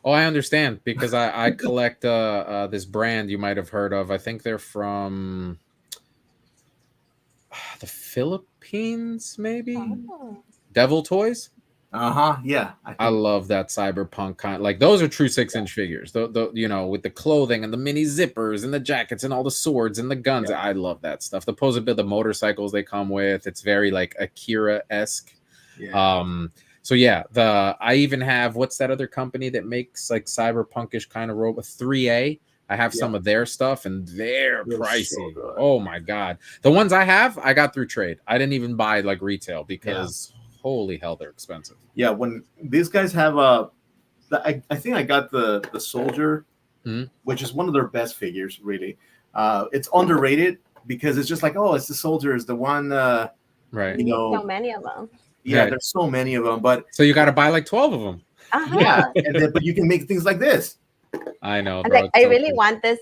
Oh, I understand, because I collect this brand you might have heard of. I think they're from the Philippines, maybe. Oh. Devil Toys. Yeah, I love that cyberpunk kind. Like those are true 6-inch figures. The you know, with the clothing and the mini zippers and the jackets and all the swords and the guns. Yeah. I love that stuff. The posability, the motorcycles they come with. It's very like Akira-esque. Yeah. So yeah, I even have, what's that other company that makes like cyberpunkish kind of robot? 3A. I have some of their stuff, and they're pricey. So oh my god, the ones I have, I got through trade. I didn't even buy like retail because. Yeah. Holy hell, they're expensive. Yeah, when these guys have I think I got the soldier, which is one of their best figures, really. It's underrated because it's just like, oh, it's the soldier, is the one, right? You know, so many of them. Yeah, there's so many of them, but so you got to buy like 12 of them. Yeah, but you can make things like this. I know, bro. Like, I really want this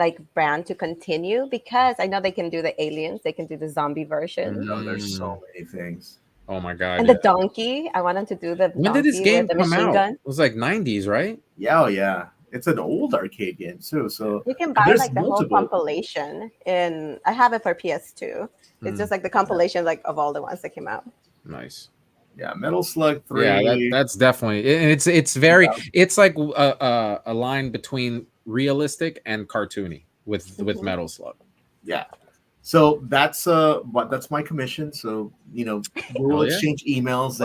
like brand to continue, because I know they can do the aliens, they can do the zombie version. No, there's so many things. Oh my god! And the donkey, I want them to do the. When did this game come out? Gun. It was like 90s, right? Yeah, yeah. It's an old arcade game too, so you can buy like the whole compilation. I have it for PS2. It's just like the compilation, like of all the ones that came out. Nice. Yeah, Metal Slug 3. Yeah, that's definitely. It's very. It's like a line between realistic and cartoony with Metal Slug. Yeah. So that's my commission. So we'll exchange emails,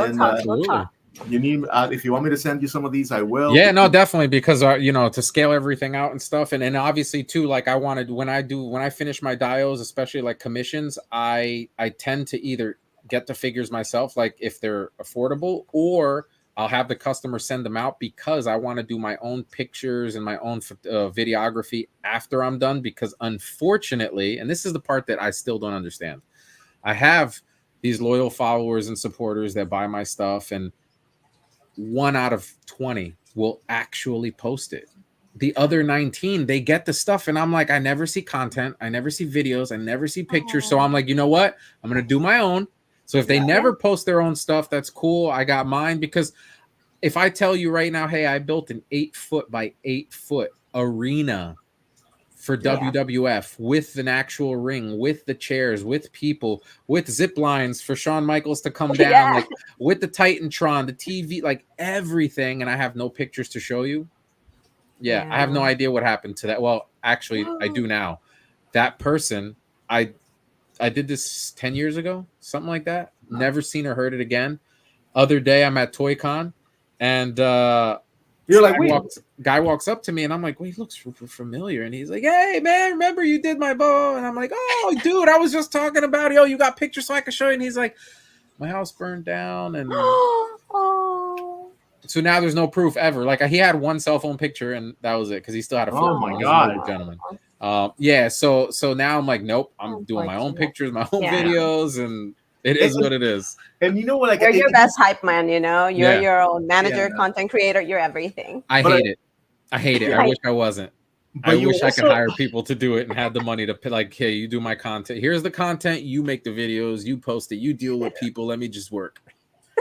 we'll talk. You need if you want me to send you some of these, I will. Yeah, no, definitely, because to scale everything out and stuff, and obviously too, like I wanted when I finish my dials, especially like commissions, I tend to either get the figures myself, like if they're affordable, or I'll have the customer send them out, because I want to do my own pictures and my own videography after I'm done. Because unfortunately, and this is the part that I still don't understand, I have these loyal followers and supporters that buy my stuff, and 1 out of 20 will actually post it. The other 19, they get the stuff, and I'm like, I never see content, I never see videos, I never see pictures. So I'm like, you know what? I'm going to do my own. So if they never post their own stuff, that's cool. I got mine, because if I tell you right now, hey, I built an 8-foot by 8-foot arena for WWF with an actual ring, with the chairs, with people, with zip lines for Shawn Michaels to come down, like with the Titantron, the TV, like everything, and I have no pictures to show you. Yeah, I have no idea what happened to that. Well, actually, I do now. That person, I did this 10 years ago, something like that. Never seen or heard it again. Other day, I'm at ToyCon, and You're like, wait. Guy walks up to me and I'm like, wait, he looks familiar. And he's like, hey, man, remember you did my bow? And I'm like, oh, dude, I was just talking about it. Oh, you got pictures so I can show you. And he's like, my house burned down. And so now there's no proof ever. Like he had one cell phone picture and that was it because he still had a flip phone. My God. Gentleman. So now I'm like, nope, I'm doing my own pictures, my own videos, and it is what it is. And you know what? Like, you're your best hype man, you know? You're your own manager, content creator, you're everything. I hate it. I wish I wasn't. But I wish I could hire people to do it and have the money to pay, like, hey, you do my content. Here's the content, you make the videos, you post it, you deal with people, let me just work.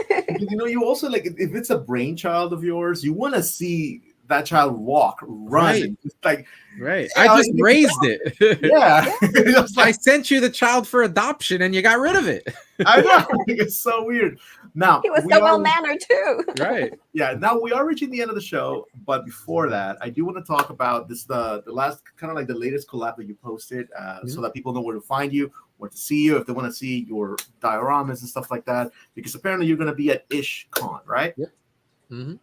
You know, you also like if it's a brainchild of yours, you want to see that child walk, run, right. I just raised it. Yeah, I sent you the child for adoption, and you got rid of it. I know, it's so weird. Now he was so well mannered too. Right. Yeah. Now we are reaching the end of the show, but before that, I do want to talk about this the last kind of like the latest collab that you posted, so that people know where to find you, where to see you, if they want to see your dioramas and stuff like that. Because apparently you're going to be at IshCon, right? Yep. Mm-hmm.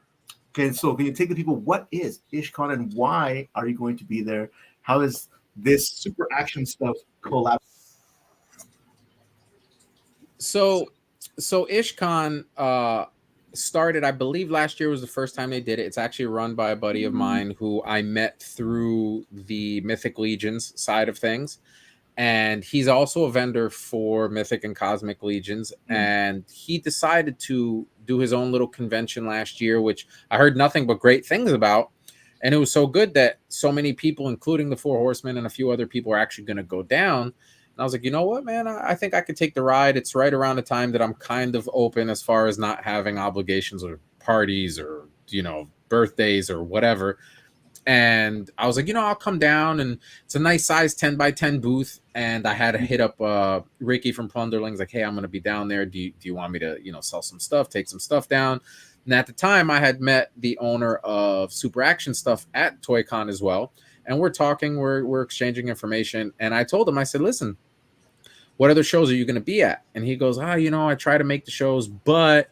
Okay, so can you take the people? What is IshCon and why are you going to be there? How is this super action stuff collab? So IshCon started, I believe last year was the first time they did it. It's actually run by a buddy of mine who I met through the Mythic Legions side of things. And he's also a vendor for Mythic and Cosmic Legions. And he decided to do his own little convention last year, which I heard nothing but great things about. And it was so good that so many people, including the Four Horsemen and a few other people, are actually going to go down. And I was like, you know what, man, I think I could take the ride. It's right around the time that I'm kind of open as far as not having obligations or parties or, you know, birthdays or whatever. And I was like, you know, I'll come down, and it's a nice size 10x10 booth. And I had to hit up Ricky from Plunderlings, like, hey, I'm going to be down there. Do you want me to, you know, sell some stuff, take some stuff down? And at the time, I had met the owner of Super Action Stuff at ToyCon as well. And we're talking, we're exchanging information. And I told him, I said, listen, what other shows are you going to be at? And he goes, you know, I try to make the shows, but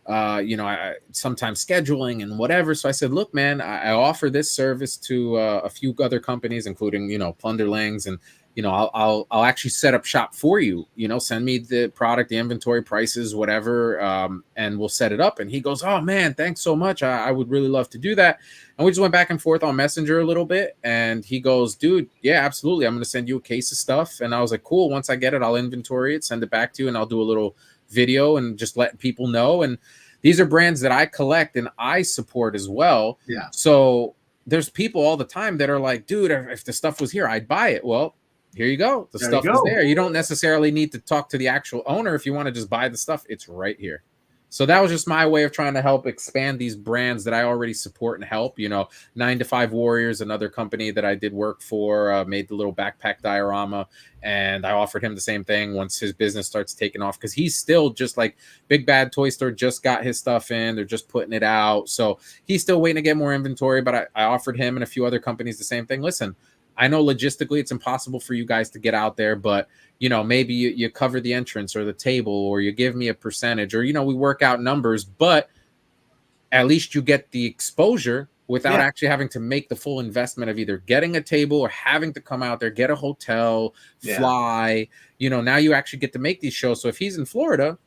you know, I sometimes scheduling and whatever. So I said, look, man, I offer this service to a few other companies, including, you know, Plunderlings, and, you know, I'll actually set up shop for you, you know, send me the product, the inventory prices, whatever. And we'll set it up. And he goes, oh man, thanks so much. I would really love to do that. And we just went back and forth on Messenger a little bit. And he goes, dude, yeah, absolutely. I'm going to send you a case of stuff. And I was like, cool. Once I get it, I'll inventory it, send it back to you, and I'll do a little video and just let people know. And these are brands that I collect and I support as well. Yeah. So there's people all the time that are like, dude, if the stuff was here, I'd buy it. Well, here you go. The stuff is there. You don't necessarily need to talk to the actual owner. If you want to just buy the stuff, it's right here. So that was just my way of trying to help expand these brands that I already support and help. You know, 9 to 5 Warriors, another company that I did work for, made the little backpack diorama, and I offered him the same thing once his business starts taking off, because he's still just like Big Bad Toy Store just got his stuff in. They're just putting it out. So he's still waiting to get more inventory, but I offered him and a few other companies the same thing. Listen, I know logistically it's impossible for you guys to get out there, but you know, maybe you cover the entrance or the table, or you give me a percentage, or, you know, we work out numbers, but at least you get the exposure without actually having to make the full investment of either getting a table or having to come out there, get a hotel, fly. You know, now you actually get to make these shows. So if he's in Florida,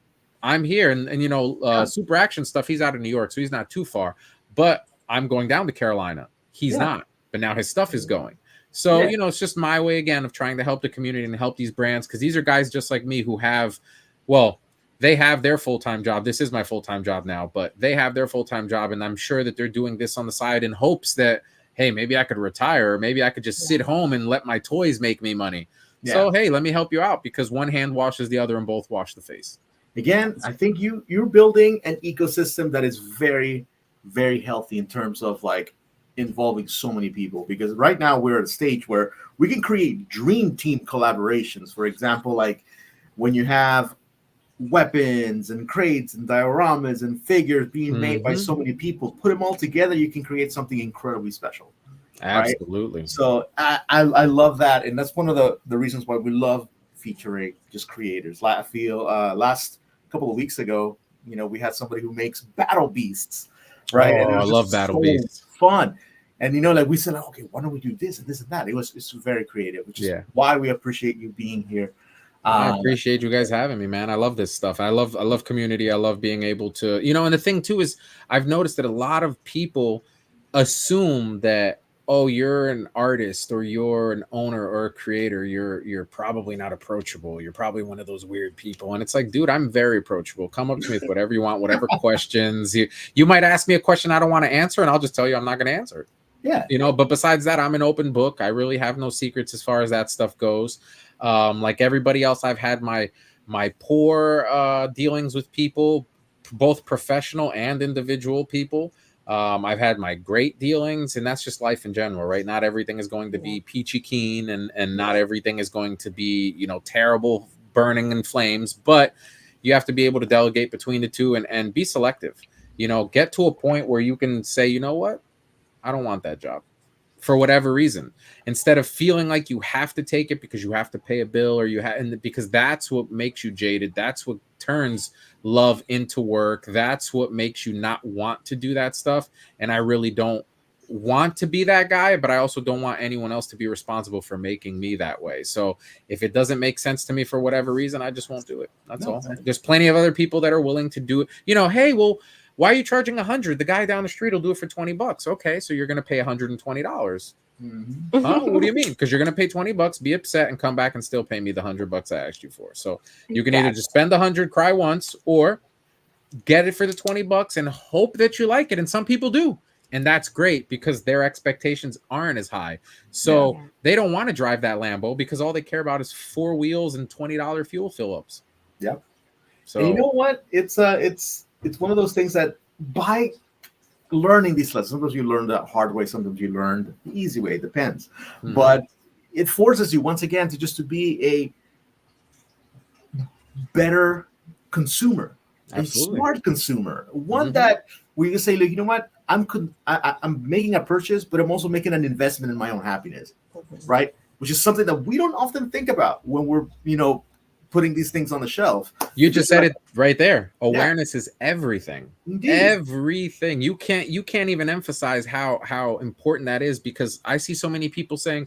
I'm here, and you know, Super Action Stuff, he's out of New York, so he's not too far, but I'm going down to Carolina. He's not, but now his stuff is going. So, you know, it's just my way, again, of trying to help the community and help these brands, because these are guys just like me who have, well, they have their full-time job. This is my full-time job now, but they have their full-time job, and I'm sure that they're doing this on the side in hopes that, hey, maybe I could retire, or maybe I could just sit home and let my toys make me money. So, hey, let me help you out, because one hand washes the other and both wash the face. Again, I think you're building an ecosystem that is very, very healthy in terms of like involving so many people, because right now we're at a stage where we can create dream team collaborations. For example, like when you have weapons and crates and dioramas and figures being made by so many people, put them all together, you can create something incredibly special. Absolutely. Right? So I love that, and that's one of the reasons why we love featuring just creators. I feel last couple of weeks ago, you know, we had somebody who makes battle beasts. right? Oh, And it I was love just Battle so Beasts. fun. And like we said, like, okay, why don't we do this and this and that? It's very creative, which is why we appreciate you being here. I appreciate you guys having me, man. I love this stuff. I love community. I love being able to, and the thing too is I've noticed that a lot of people assume that, oh, you're an artist or you're an owner or a creator, you're probably not approachable. You're probably one of those weird people. And it's like, dude, I'm very approachable. Come up to me with whatever you want, whatever questions. You might ask me a question I don't want to answer, and I'll just tell you I'm not going to answer it. Yeah. But besides that, I'm an open book. I really have no secrets as far as that stuff goes. Like everybody else, I've had my poor dealings with people, both professional and individual people. I've had my great dealings, and that's just life in general, right? Not everything is going to be peachy keen, and not everything is going to be, terrible, burning in flames, but you have to be able to delegate between the two and be selective. Get to a point where you can say, you know what? I don't want that job for whatever reason, instead of feeling like you have to take it because you have to pay a bill or because that's what makes you jaded. That's what turns love into work. That's what makes you not want to do that stuff. And I really don't want to be that guy, but I also don't want anyone else to be responsible for making me that way. So if it doesn't make sense to me for whatever reason, I just won't do it. That's all. There's plenty of other people that are willing to do it. Hey, well, why are you charging $100? The guy down the street will do it for $20. Okay, so you're going to pay $120. Mm-hmm. Huh? What do you mean? Because you're going to pay $20, be upset, and come back and still pay me the $100 I asked you for. So you can either just spend the $100, cry once, or get it for the $20 and hope that you like it. And some people do, and that's great because their expectations aren't as high. So they don't want to drive that Lambo because all they care about is 4 wheels and $20 fuel fill-ups. Yep. So and you know what? It's one of those things that by learning these lessons, sometimes you learn the hard way, sometimes you learn the easy way. It depends. Mm-hmm. But it forces you once again to be a better consumer, Absolutely. a smart consumer, one that where you say, look, you know what? I'm making a purchase, but I'm also making an investment in my own happiness, right? Which is something that we don't often think about when we're putting these things on the shelf. You just said it right there. Awareness is everything. Indeed. Everything. You can't even emphasize how important that is, because I see so many people saying,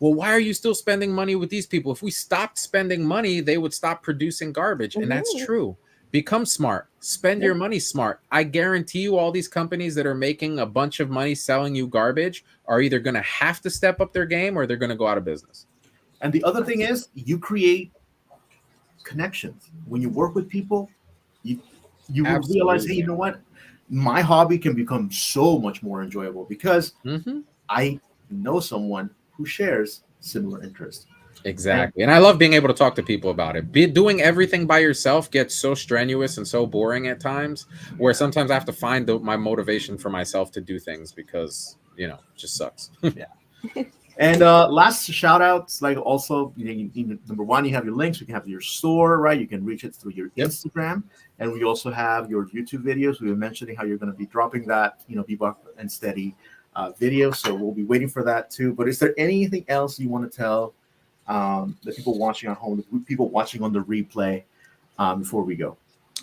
well, why are you still spending money with these people? If we stopped spending money, they would stop producing garbage. And that's true. Become smart. Spend your money smart. I guarantee you all these companies that are making a bunch of money selling you garbage are either going to have to step up their game or they're going to go out of business. And the other thing is, you create connections. When you work with people, you will realize, hey, you know what? My hobby can become so much more enjoyable because I know someone who shares similar interests. Exactly. And I love being able to talk to people about it. Doing everything by yourself gets so strenuous and so boring at times, where sometimes I have to find my motivation for myself to do things because, it just sucks. And last shout outs, like also, number one, you have your links. You can have your store, right? You can reach it through your Instagram. And we also have your YouTube videos. We were mentioning how you're going to be dropping that, Bebop and Steady video. So we'll be waiting for that too. But is there anything else you want to tell the people watching at home, the people watching on the replay before we go?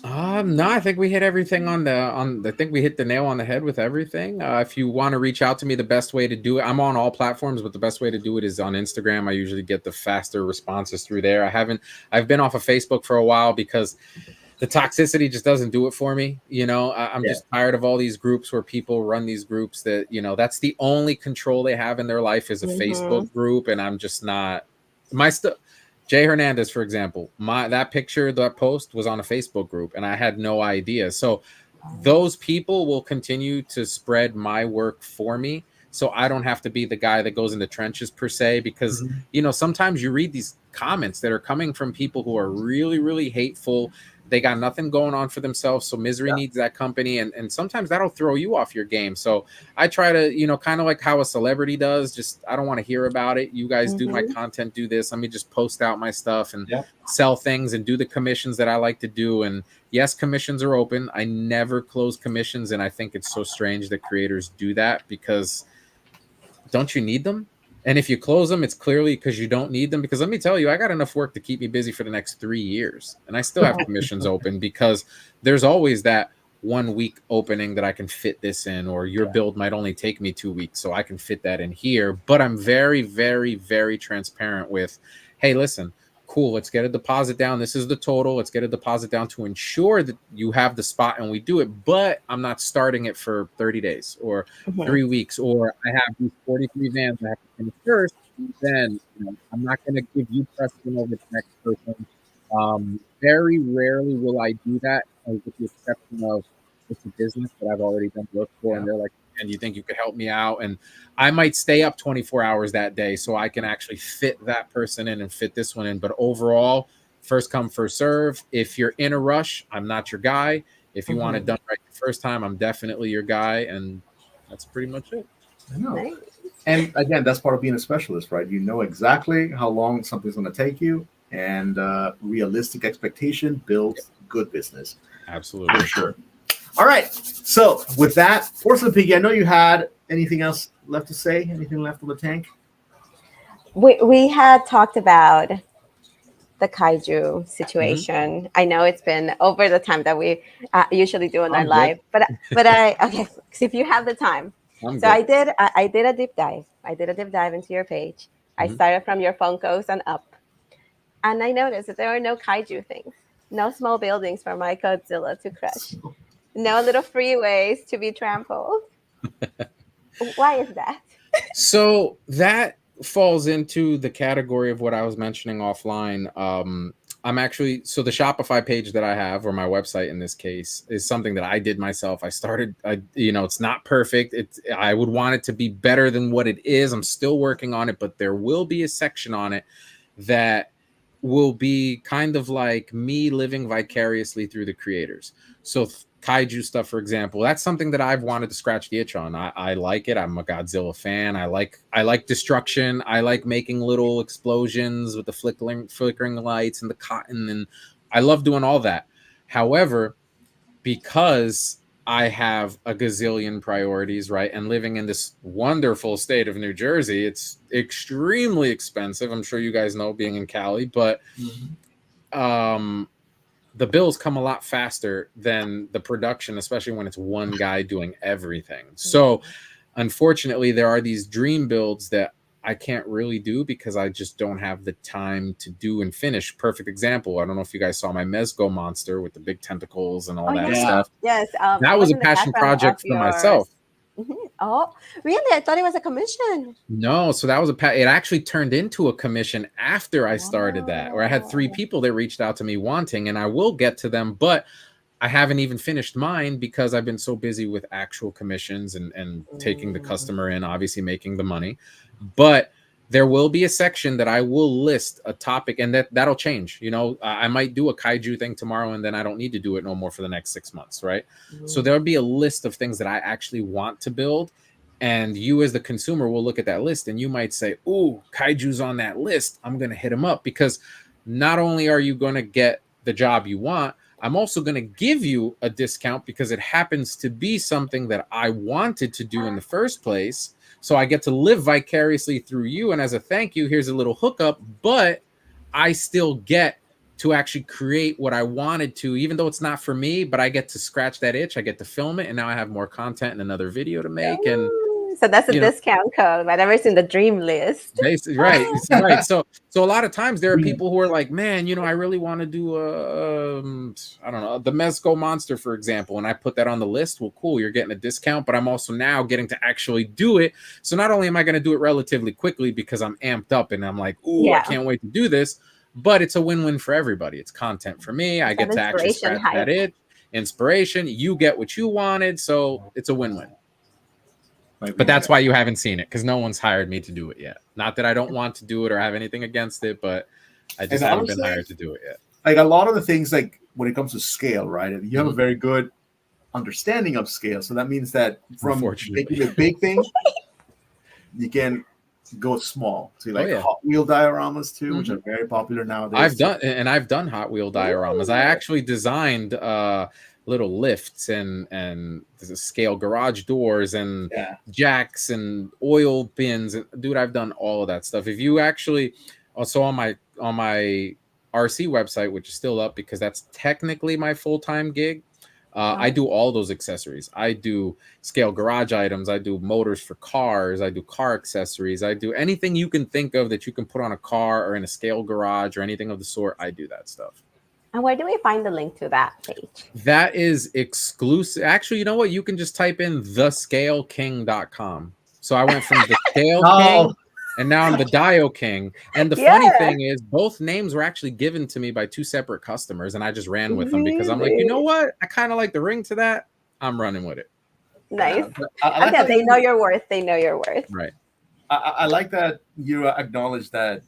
No, I think we hit everything I think we hit the nail on the head with everything. If you want to reach out to me, the best way to do it, I'm on all platforms, but the best way to do it is on Instagram. I usually get the faster responses through there. I've been off of Facebook for a while because the toxicity just doesn't do it for me. I'm just tired of all these groups where people run these groups that, that's the only control they have in their life is a Facebook group. And I'm just not Jay Hernandez, for example, that post was on a Facebook group and I had no idea. So those people will continue to spread my work for me. So I don't have to be the guy that goes in the trenches per se, because, sometimes you read these comments that are coming from people who are really, really hateful. They got nothing going on for themselves. So misery needs that company. And sometimes that'll throw you off your game. So I try to, kind of like how a celebrity does, just, I don't want to hear about it. You guys do my content, do this. Let me just post out my stuff and sell things and do the commissions that I like to do. And yes, commissions are open. I never close commissions. And I think it's so strange that creators do that, because don't you need them? And if you close them, it's clearly because you don't need them. Because let me tell you, I got enough work to keep me busy for the next 3 years. And I still have commissions open, because there's always that 1 week opening that I can fit this in, or your build might only take me 2 weeks, so I can fit that in here. But I'm very, very, very transparent with, hey, listen, cool, let's get a deposit down. This is the total. Let's get a deposit down to ensure that you have the spot and we do it. But I'm not starting it for 30 days or 3 weeks, or I have these 43 vans I have to finish first. Then I'm not going to give you precedent over the next person. Very rarely will I do that, with the exception of it's a business that I've already done work for, and they're like, and you think you could help me out? And I might stay up 24 hours that day so I can actually fit that person in and fit this one in. But overall, first come, first serve. If you're in a rush, I'm not your guy. If you want it done right the first time, I'm definitely your guy. And that's pretty much it. I know. Nice. And again, that's part of being a specialist, right? You know exactly how long something's going to take you, and realistic expectation builds good business. Absolutely. For sure. All right. So with that, Porcelain Piggy, I know you had anything else left to say? Anything left on the tank? We had talked about the kaiju situation. I know it's been over the time that we usually do on our live, but okay. So if you have the time, I did a deep dive. I did a deep dive into your page. I started from your Funkos and up, and I noticed that there are no kaiju things, no small buildings for my Godzilla to crush, no little freeways to be trampled. Why is that? So that falls into the category of what I was mentioning offline. I'm actually, so the Shopify page that I have, or my website in this case, is something that I did myself. I started, it's not perfect. I would want it to be better than what it is. I'm still working on it, but there will be a section on it that will be kind of like me living vicariously through the creators. So kaiju stuff, for example, that's something that I've wanted to scratch the itch on. I like it. I'm a Godzilla fan. I like destruction. I like making little explosions with the flickering lights and the cotton, and I love doing all that. However, because I have a gazillion priorities, right? And living in this wonderful state of New Jersey, it's extremely expensive. I'm sure you guys know, being in Cali, but the bills come a lot faster than the production, especially when it's one guy doing everything. So unfortunately, there are these dream builds that I can't really do because I just don't have the time to do and finish. Perfect example. I don't know if you guys saw my Mezco monster with the big tentacles and all that stuff. Yes. That was a passion project for myself. Oh, really? I thought it was a commission. No, so that was it actually turned into a commission after I started that, where I had 3 people that reached out to me wanting, and I will get to them, but I haven't even finished mine because I've been so busy with actual commissions and taking the customer in, obviously making the money. But there will be a section that I will list a topic, and that'll change. I might do a kaiju thing tomorrow, and then I don't need to do it no more for the next 6 months, right? So there'll be a list of things that I actually want to build, and you as the consumer will look at that list, and you might say, "Ooh, kaiju's on that list. I'm going to hit him up," because not only are you going to get the job you want, I'm also going to give you a discount because it happens to be something that I wanted to do in the first place. So I get to live vicariously through you. And as a thank you, here's a little hookup, but I still get to actually create what I wanted to, even though it's not for me, but I get to scratch that itch. I get to film it. And now I have more content and another video to make. And so that's a discount code, whatever's in the dream list. Basically, right. Right. So a lot of times there are people who are like, man, I really want to do I don't know, the Mezco monster, for example. And I put that on the list. Well, cool. You're getting a discount, but I'm also now getting to actually do it. So not only am I going to do it relatively quickly because I'm amped up and I'm like, ooh, I can't wait to do this, but it's a win-win for everybody. It's content for me. I get to actually scratch that itch. Inspiration. You get what you wanted. So it's a win-win. But that's why you haven't seen it, because no one's hired me to do it yet. Not that I don't want to do it or have anything against it, but I just haven't been hired to do it yet. Like a lot of the things, like when it comes to scale, right? You have a very good understanding of scale. So that means that from making a big thing, you can go small. So like Hot Wheel dioramas too, which are very popular nowadays. I've done Hot Wheel dioramas. I actually designed little lifts and scale garage doors and jacks and oil bins. Dude, I've done all of that stuff. If you actually also on my RC website, which is still up because that's technically my full-time gig, I do all those accessories. I do scale garage items. I do motors for cars. I do car accessories. I do anything you can think of that you can put on a car or in a scale garage or anything of the sort. I do that stuff. And where do we find the link to that page? That is exclusive. Actually, you know what? You can just type in thescaleking.com. So I went from the Scale King and now I'm the Dio King. And the funny thing is, both names were actually given to me by two separate customers, and I just ran with them because I'm like, you know what? I kind of like the ring to that. I'm running with it. Nice. I like they know your worth. They know your worth. Right. I like that you acknowledge that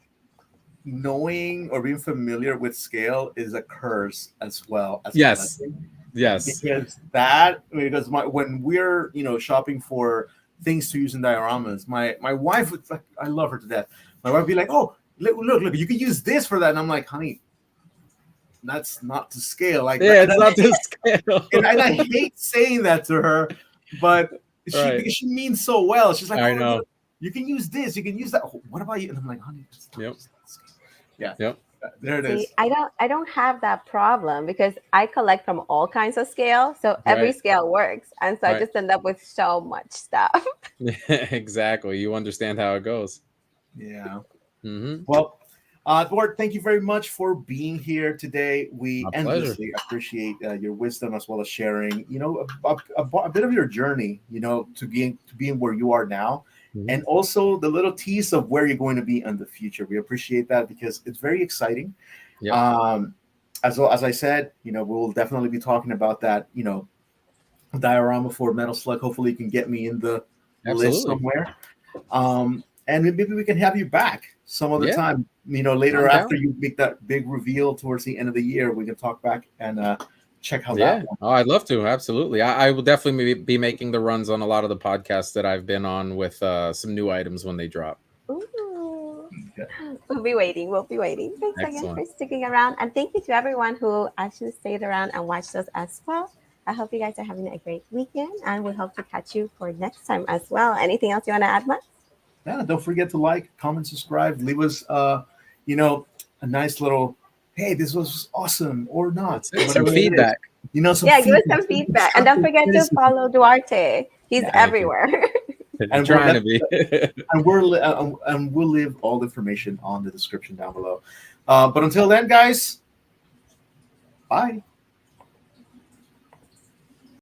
knowing or being familiar with scale is a curse as well as yes. Yes. Because when we're shopping for things to use in dioramas, my wife would, like, I love her to death. My wife would be like, "Oh, look, you can use this for that," and I'm like, "Honey, that's not to scale." Like, it's not to scale. And I hate saying that to her, but because she means so well. She's like, I know. You can use this, you can use that. What about you? And I'm like, "Honey, yep. There it is." I don't have that problem because I collect from all kinds of scale, so every scale works, and so I just end up with so much stuff. Exactly. You understand how it goes. Yeah. Mm-hmm. Well, Bart, thank you very much for being here today. We endlessly appreciate your wisdom as well as sharing, a bit of your journey, to being where you are now. Mm-hmm. And also the little tease of where you're going to be in the future. We appreciate that because it's very exciting. Yep. As I said, we'll definitely be talking about that, diorama for Metal Slug. Hopefully you can get me in the list somewhere. And maybe we can have you back some other time, later after you make that big reveal towards the end of the year. We can talk back and check how that went. Oh, I'd love to. Absolutely. I will definitely be making the runs on a lot of the podcasts that I've been on with some new items when they drop. Ooh. Okay. We'll be waiting. Thanks again for sticking around. And thank you to everyone who actually stayed around and watched us as well. I hope you guys are having a great weekend, and we hope to catch you for next time as well. Anything else you want to add, Matt? Yeah, don't forget to like, comment, subscribe, leave us a nice little, hey, this was awesome or not. Some feedback. Give us some feedback. And don't forget to follow Duarte. He's everywhere. I'm trying to be. and we'll leave all the information on the description down below. But until then, guys, bye.